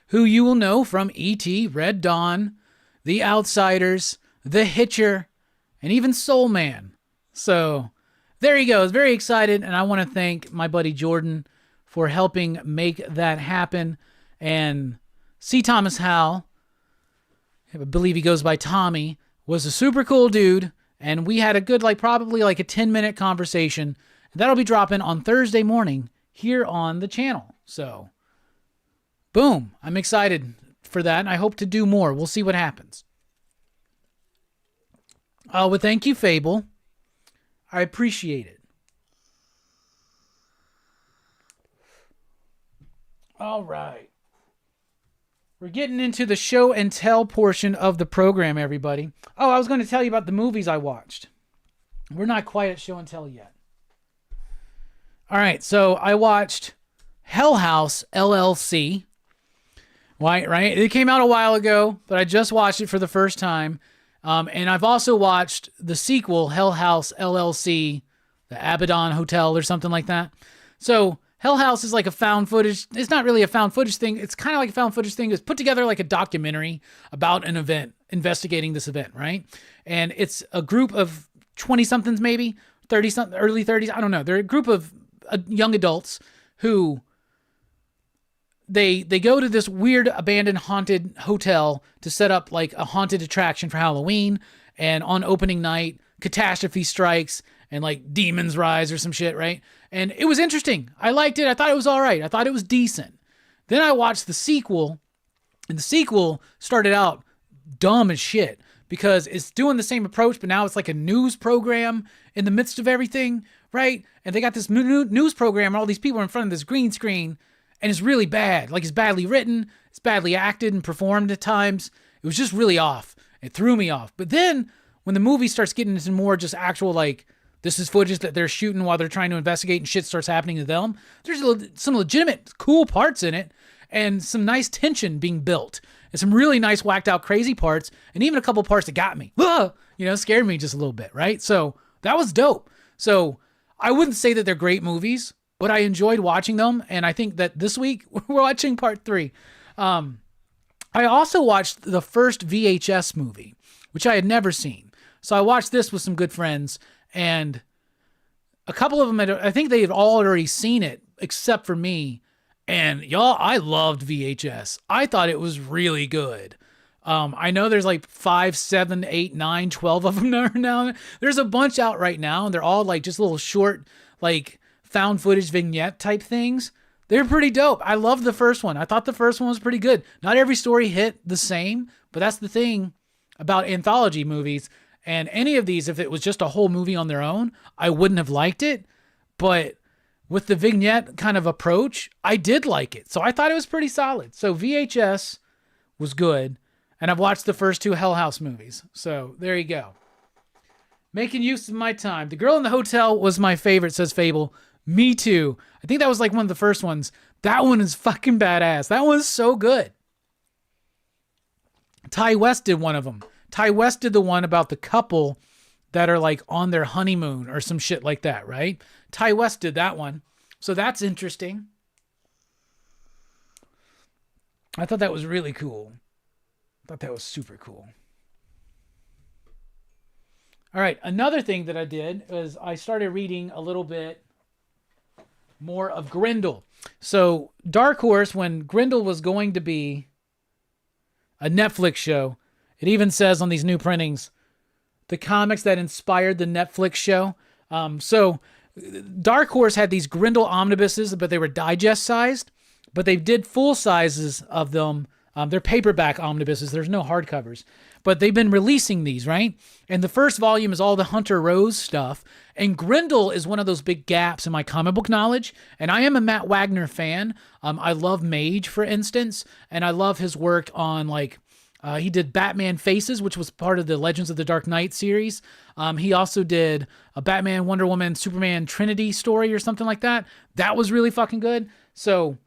who you will know from E.T., Red Dawn, The Outsiders, The Hitcher, and even Soul Man. So there he goes. Very excited, and I want to thank my buddy Jordan for helping make that happen. And C. Thomas Howell, I believe he goes by Tommy, was a super cool dude, and we had a good, probably a 10-minute conversation. That'll be dropping on Thursday morning here on the channel. So, boom. I'm excited for that, and I hope to do more. We'll see what happens. Well, thank you, Fable. I appreciate it. All right. We're getting into the show and tell portion of the program, everybody. Oh, I was going to tell you about the movies I watched. We're not quite at show and tell yet. All right, so I watched Hell House LLC. Right? It came out a while ago, but I just watched it for the first time. And I've also watched the sequel, Hell House LLC, the Abaddon Hotel or something like that. So Hell House is like a found footage. It's not really a found footage thing. It's kind of like a found footage thing. It's put together like a documentary about an event, investigating this event, right? And it's a group of 20-somethings maybe, 30-something, early 30s. I don't know. They're a group of young adults who they go to this weird abandoned haunted hotel to set up like a haunted attraction for Halloween, and on opening night catastrophe strikes and like demons rise or some shit, right? And it was interesting. I liked it. I thought it was all right. I thought it was decent. Then I watched the sequel, and the sequel started out dumb as shit because it's doing the same approach, but now it's like a news program in the midst of everything, right? And they got this news program and all these people in front of this green screen, and it's really bad. Like, it's badly written, it's badly acted and performed at times. It was just really off. It threw me off. But then when the movie starts getting into more just actual, like, This is footage that they're shooting while they're trying to investigate and shit starts happening to them. There's some legitimate cool parts in it and some nice tension being built and some really nice whacked out crazy parts and even a couple parts that got me, scared me just a little bit, right? So that was dope. So I wouldn't say that they're great movies, but I enjoyed watching them. And I think that this week we're watching part 3. I also watched the first VHS movie, which I had never seen. So I watched this with some good friends, and a couple of them, I think they had all already seen it except for me. And y'all, I loved VHS. I thought it was really good. I know there's like 5, 7, 8, 9, 12 of them now. There's a bunch out right now, and they're all like just little short, like found footage vignette type things. They're pretty dope. I loved the first one. I thought the first one was pretty good. Not every story hit the same, but that's the thing about anthology movies. And any of these, if it was just a whole movie on their own, I wouldn't have liked it. But with the vignette kind of approach, I did like it. So I thought it was pretty solid. So VHS was good. And I've watched the first 2 Hell House movies. So there you go. Making use of my time. The Girl in the Hotel was my favorite, says Fable. Me too. I think that was like one of the first ones. That one is fucking badass. That one's so good. Ty West did one of them. Ty West did the one about the couple that are like on their honeymoon or some shit like that, right? Ty West did that one. So that's interesting. I thought that was really cool. I thought that was super cool. All right. Another thing that I did was I started reading a little bit more of Grendel. So Dark Horse, when Grendel was going to be a Netflix show, it even says on these new printings, the comics that inspired the Netflix show. So Dark Horse had these Grendel omnibuses, but they were digest sized, but they did full sizes of them. They're paperback omnibuses. There's no hardcovers, but they've been releasing these, right? And the first volume is all the Hunter Rose stuff. And Grendel is one of those big gaps in my comic book knowledge. And I am a Matt Wagner fan. I love Mage, for instance. And I love his work on he did Batman Faces, which was part of the Legends of the Dark Knight series. He also did a Batman, Wonder Woman, Superman Trinity story or something like that. That was really fucking good. So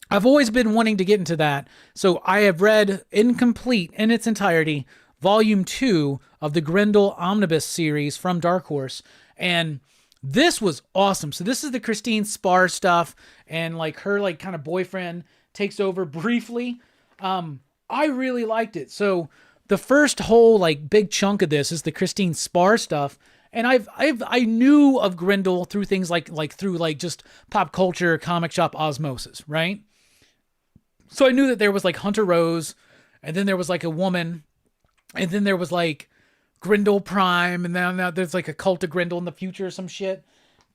I've always been wanting to get into that. So I have read incomplete in its entirety, volume 2 of the Grendel Omnibus series from Dark Horse. And this was awesome. So this is the Christine Spar stuff, and like her like kind of boyfriend takes over briefly. I really liked it. So the first whole like big chunk of this is the Christine Spar stuff. And I knew of Grendel through things like through like just pop culture, comic shop osmosis, right? So I knew that there was like Hunter Rose, and then there was like a woman, and then there was like Grendel Prime, and now there's like a cult of Grendel in the future or some shit.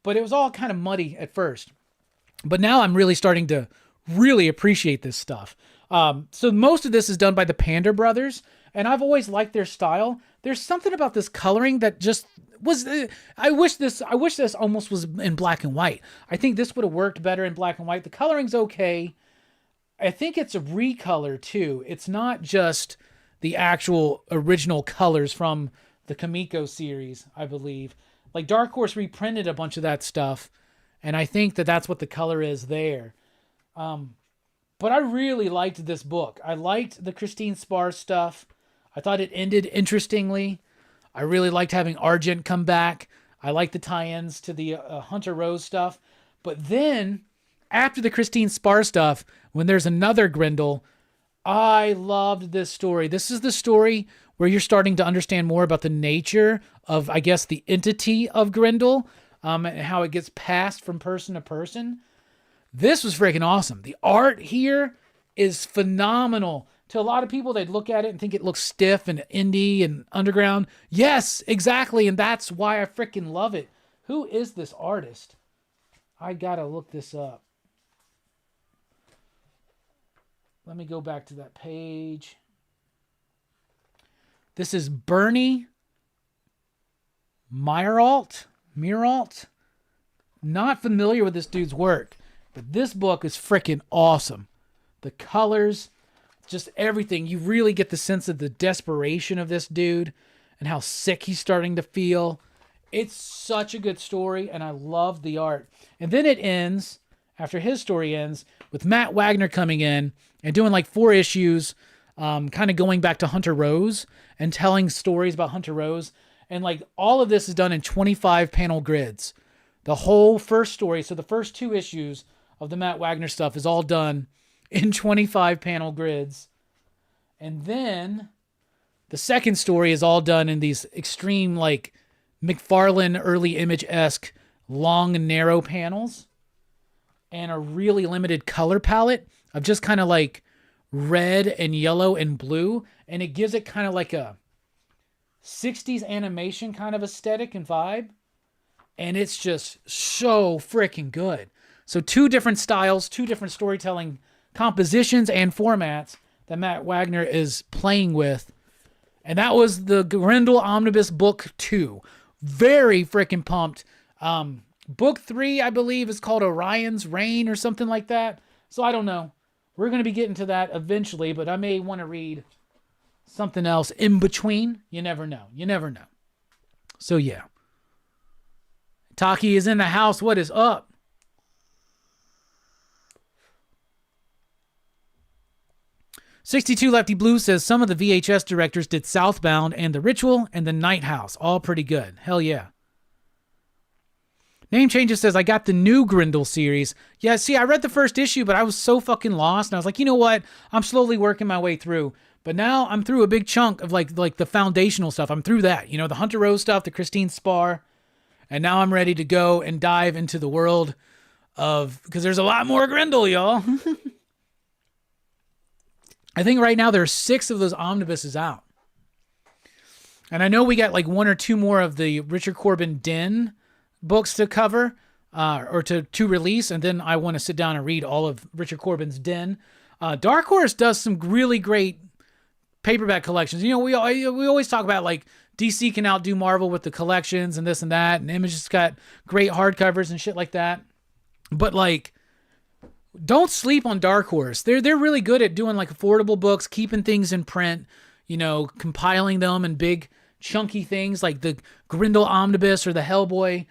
But it was all kind of muddy at first. But now I'm really starting to really appreciate this stuff. So most of this is done by the Panda brothers, and I've always liked their style. There's something about this coloring that just was. I wish this almost was in black and white. I think this would have worked better in black and white. The coloring's okay. I think it's a recolor too. It's not just the actual original colors from the Kamiko series, I believe. Like Dark Horse reprinted a bunch of that stuff, and I think that that's what the color is there. But I really liked this book. I liked the Christine Spar stuff. I thought it ended interestingly. I really liked having Argent come back. I liked the tie-ins to the Hunter Rose stuff. But then, after the Christine Spar stuff, when there's another Grendel, I loved this story. This is the story where you're starting to understand more about the nature of, I guess, the entity of Grendel, and how it gets passed from person to person. This was freaking awesome. The art here is phenomenal. To a lot of people, they'd look at it and think it looks stiff and indie and underground. Yes, exactly. And that's why I freaking love it. Who is this artist? I gotta look this up. Let me go back to that page. This is Bernie Meyeralt. Not familiar with this dude's work, but this book is freaking awesome. The colors, just everything. You really get the sense of the desperation of this dude and how sick he's starting to feel. It's such a good story, and I love the art. And then it ends, after his story ends, with Matt Wagner coming in and doing like 4 issues, kind of going back to Hunter Rose and telling stories about Hunter Rose. And like all of this is done in 25 panel grids. The whole first story, so the first 2 issues of the Matt Wagner stuff is all done in 25 panel grids. And then the second story is all done in these extreme, like McFarlane early image-esque long and narrow panels and a really limited color palette of just kind of like red and yellow and blue. And it gives it kind of like a 60s animation kind of aesthetic and vibe. And it's just so freaking good. So 2 different styles, 2 different storytelling compositions and formats that Matt Wagner is playing with. And that was the Grendel Omnibus Book 2. Very freaking pumped. Book 3, I believe, is called Orion's Reign or something like that. So I don't know. We're going to be getting to that eventually, but I may want to read something else in between. You never know. You never know. So yeah. Taki is in the house. What is up? "62 Lefty Blue says some of the VHS directors did Southbound and The Ritual and The Night House. All pretty good. Hell yeah. Name Changes says, I got the new Grendel series. Yeah, see, I read the first issue, but I was so fucking lost. And I was like, you know what? I'm slowly working my way through. But now I'm through a big chunk of like the foundational stuff. I'm through that. You know, the Hunter Rose stuff, the Christine Spar. And now I'm ready to go and dive into the world of... Because there's a lot more Grendel, y'all. I think right now there are 6 of those omnibuses out. And I know we got like 1 or 2 more of the Richard Corbin Den books to cover or to release. And then I want to sit down and read all of Richard Corbin's Den. Dark Horse does some really great paperback collections. You know, we always talk about like DC can outdo Marvel with the collections and this and that. And Image's got great hardcovers and shit like that. But like... Don't sleep on Dark Horse. They're really good at doing like affordable books, keeping things in print, you know, compiling them in big chunky things like the Grendel Omnibus or the Hellboy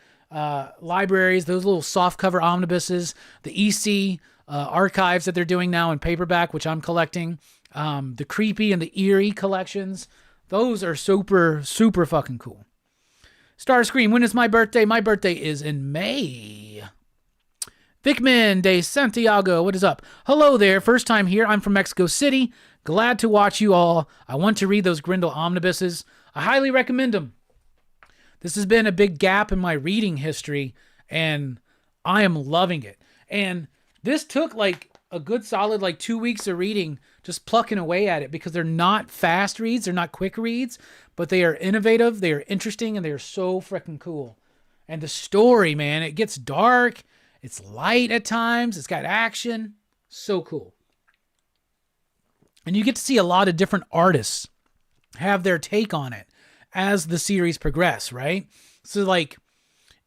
libraries, those little soft cover omnibuses, the EC archives that they're doing now in paperback, which I'm collecting, the Creepy and the Eerie collections. Those are super, super fucking cool. Starscream, when is my birthday? My birthday is in May. Vicman de Santiago, what is up? Hello there, first time here. I'm from Mexico City. Glad to watch you all. I want to read those Grendel omnibuses. I highly recommend them. This has been a big gap in my reading history, and I am loving it. And this took like a good solid like 2 weeks of reading, just plucking away at it, because they're not fast reads, they're not quick reads, but they are innovative, they are interesting, and they are so freaking cool. And the story, man, it gets dark. It's light at times. It's got action. So cool. And you get to see a lot of different artists have their take on it as the series progress, right? So like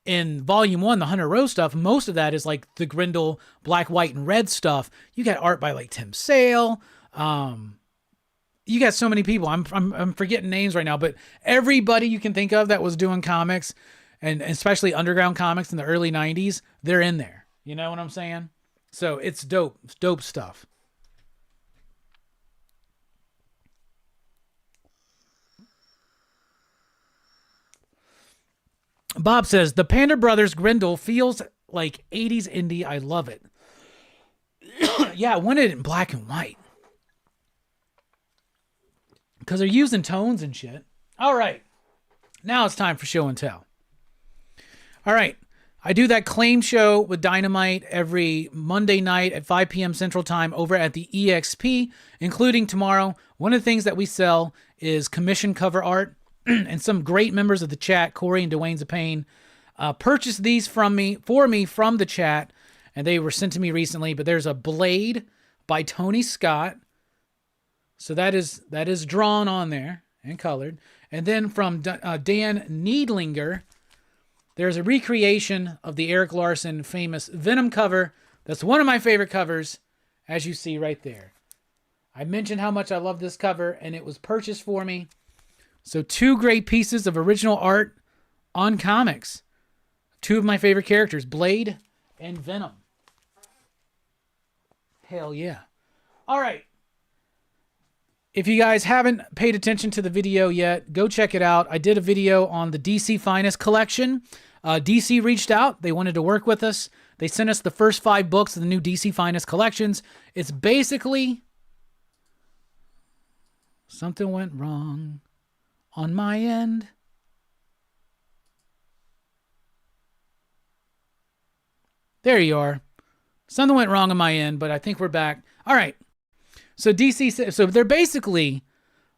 in volume 1, the Hunter Rose stuff, most of that is like the Grendel black, white, and red stuff. You got art by like Tim Sale. You got so many people. I'm forgetting names right now, but everybody you can think of that was doing comics, and especially underground comics in the early 90s, they're in there. You know what I'm saying? So it's dope. It's dope stuff. Bob says, the Panda Brothers Grendel feels like 80s indie. I love it. Yeah, I wanted it in black and white. Because they're using tones and shit. All right. Now it's time for show and tell. All right. I do that claim show with Dynamite every Monday night at 5 p.m. Central Time over at the EXP, including tomorrow. One of the things that we sell is commission cover art, and some great members of the chat, Corey and Dwayne Zapane, purchased these for me from the chat, and they were sent to me recently. But there's a Blade by Tony Scott. So that is drawn on there and colored. And then from Dan Needlinger, there's a recreation of the Eric Larson famous Venom cover. That's one of my favorite covers, as you see right there. I mentioned how much I love this cover, and it was purchased for me. So 2 great pieces of original art on comics. Two of my favorite characters, Blade and Venom. Hell yeah. All right. If you guys haven't paid attention to the video yet, go check it out. I did a video on the DC Finest collection. DC reached out. They wanted to work with us. They sent us the first 5 books of the new DC Finest collections. It's basically... Something went wrong on my end. There you are. Something went wrong on my end, but I think we're back. All right. So DC, so they're basically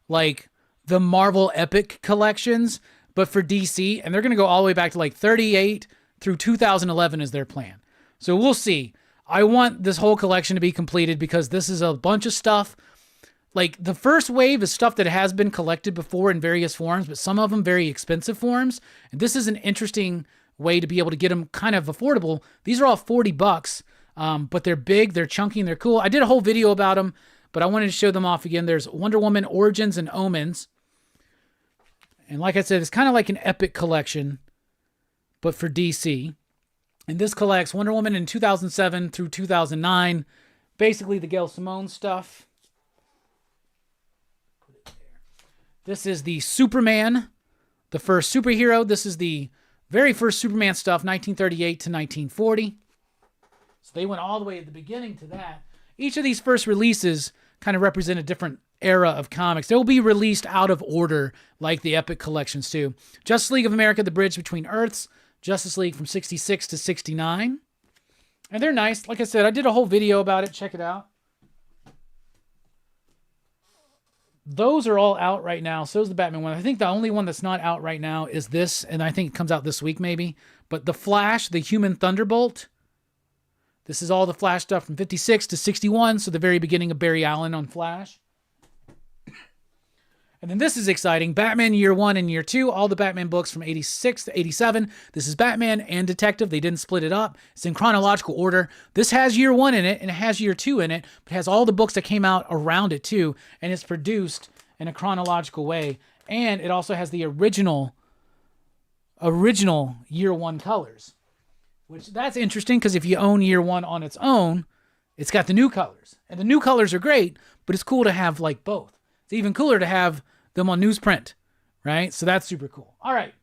like the Marvel Epic collections, but for DC, and they're going to go all the way back to like 38 through 2011 is their plan. So we'll see. I want this whole collection to be completed because this is a bunch of stuff. Like the first wave is stuff that has been collected before in various forms, but some of them very expensive forms. And this is an interesting way to be able to get them kind of affordable. These are all $40, but they're big, they're chunky, and they're cool. I did a whole video about them, but I wanted to show them off again. There's Wonder Woman Origins and Omens. And like I said, it's kind of like an epic collection, but for DC. And this collects Wonder Woman in 2007 through 2009. Basically the Gail Simone stuff. This is the Superman, the first superhero. This is the very first Superman stuff, 1938 to 1940. So they went all the way at the beginning to that. Each of these first releases kind of represent a different era of comics. They'll be released out of order like the Epic collections too. Justice League of America, The Bridge Between Earths. Justice League from 66 to 69. And they're nice. Like I said, I did a whole video about it. Check it out. Those are all out right now. So is the Batman one. I think the only one that's not out right now is this, and I think it comes out this week maybe. But The Flash, the Human Thunderbolt. This is all the Flash stuff from 56 to 61, so the very beginning of Barry Allen on Flash. And then this is exciting. Batman Year 1 and Year 2, all the Batman books from 86 to 87. This is Batman and Detective. They didn't split it up. It's in chronological order. This has Year 1 in it, and it has Year 2 in it, but it has all the books that came out around it too, and it's produced in a chronological way. And it also has the original Year 1 colors, which that's interesting because if you own Year 1 on its own, it's got the new colors. And the new colors are great, but it's cool to have like both. It's even cooler to have them on newsprint, right? So that's super cool. All right.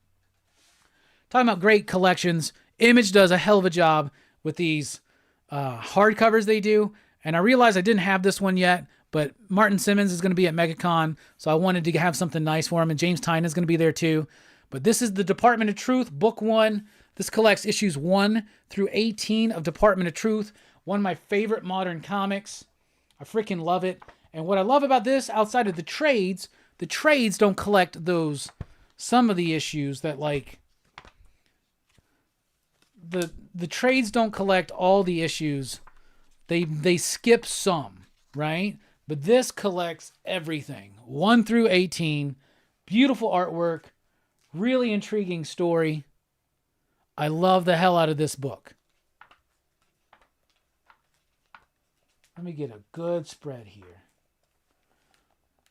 Talking about great collections, Image does a hell of a job with these hardcovers they do. And I realized I didn't have this one yet, but Martin Simmons is going to be at MegaCon, so I wanted to have something nice for him, and James Tynion is going to be there too. But this is the Department of Truth, Book 1. This collects issues 1 through 18 of Department of Truth, one of my favorite modern comics. I freaking love it. And what I love about this, outside of the trades don't collect those, some of the issues that like, the trades don't collect all the issues. They skip some, right? But this collects everything, 1 through 18. Beautiful artwork, really intriguing story. I love the hell out of this book. Let me get a good spread here.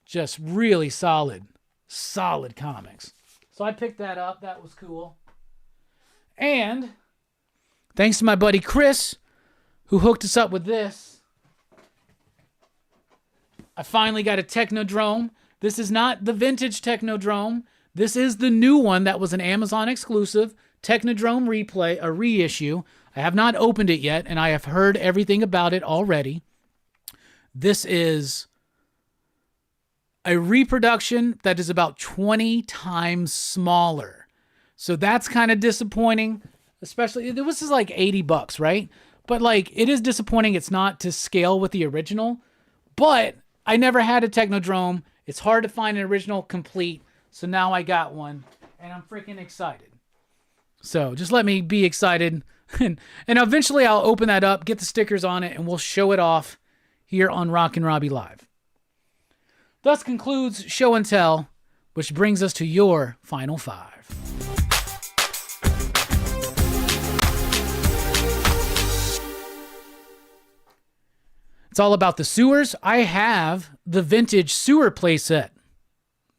Just really solid comics. So I picked that up. That was cool. And thanks to my buddy Chris, who hooked us up with this, I finally got a Technodrome. This is not the vintage Technodrome. This is the new one that was an Amazon exclusive, Technodrome replay, a reissue. I have not opened it yet, and I have heard everything about it already. This is a reproduction that is about 20 times smaller. So that's kind of disappointing, especially, this is like $80, right? But like, it is disappointing it's not to scale with the original, but I never had a Technodrome. It's hard to find an original complete, so now I got one, and I'm freaking excited. So just let me be excited, and eventually I'll open that up, get the stickers on it, and we'll show it off here on Rockin Robbie Live. Thus concludes Show and Tell, which brings us to your final 5. It's all about the sewers. I have the vintage sewer playset.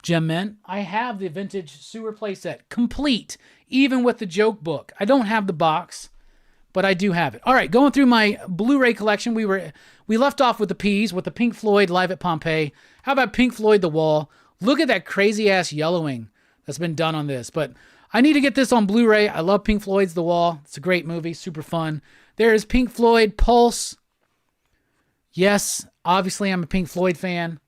Gem Mint. I have the vintage sewer playset, complete, even with the joke book. I don't have the box, but I do have it. All right, going through my Blu-ray collection, we left off with the P's, with the Pink Floyd Live at Pompeii. How about Pink Floyd The Wall? Look at that crazy-ass yellowing that's been done on this. But I need to get this on Blu-ray. I love Pink Floyd's The Wall. It's a great movie, super fun. There is Pink Floyd Pulse. Yes, obviously I'm a Pink Floyd fan.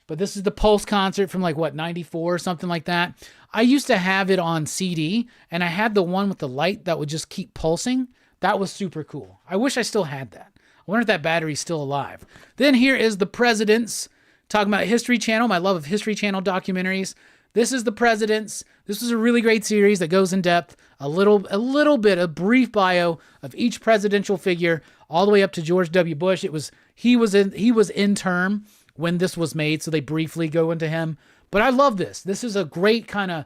But this is the Pulse concert from like, what, 94 or something like that. I used to have it on CD, and I had the one with the light that would just keep pulsing. That was super cool. I wish I still had that. I wonder if that battery's still alive. Then here is The Presidents, talking about History Channel, my love of History Channel documentaries. This is The Presidents. This was a really great series that goes in depth, a little bit, a brief bio of each presidential figure, all the way up to George W. Bush. He was in term when this was made, so they briefly go into him. But I love this. This is a great kind of,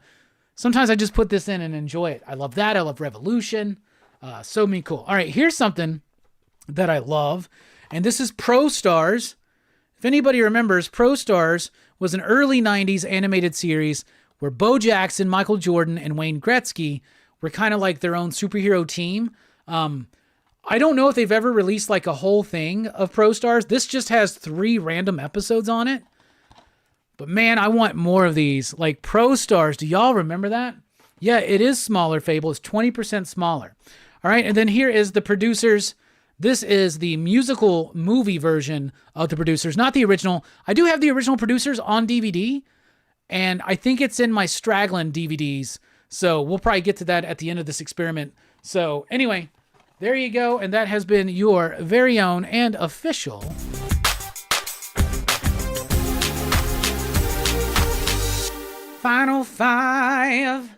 sometimes I just put this in and enjoy it. I love that. I love Revolution. So many cool. All right, here's something that I love, and this is Pro Stars. If anybody remembers, Pro Stars was an early 90s animated series where Bo Jackson, Michael Jordan, and Wayne Gretzky were kind of like their own superhero team. I don't know if they've ever released like a whole thing of Pro Stars. This just has 3 random episodes on it. But man, I want more of these. Like Pro Stars, do y'all remember that? Yeah, it is smaller, Fable. It's 20% smaller. All right, and then here is The Producers. This is the musical movie version of The Producers, not the original. I do have the original Producers on DVD, and I think it's in my straggling DVDs. So we'll probably get to that at the end of this experiment. So anyway, there you go, and that has been your very own and official Final 5.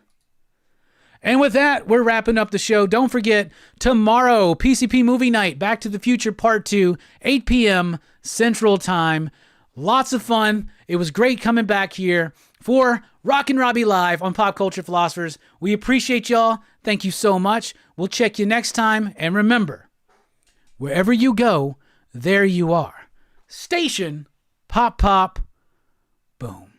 And with that, we're wrapping up the show. Don't forget, tomorrow, PCP Movie Night, Back to the Future Part 2, 8 p.m. Central Time. Lots of fun. It was great coming back here for Rockin Robbie Live on Pop Culture Philosophers. We appreciate y'all. Thank you so much. We'll check you next time. And remember, wherever you go, there you are. Station, pop, pop, boom.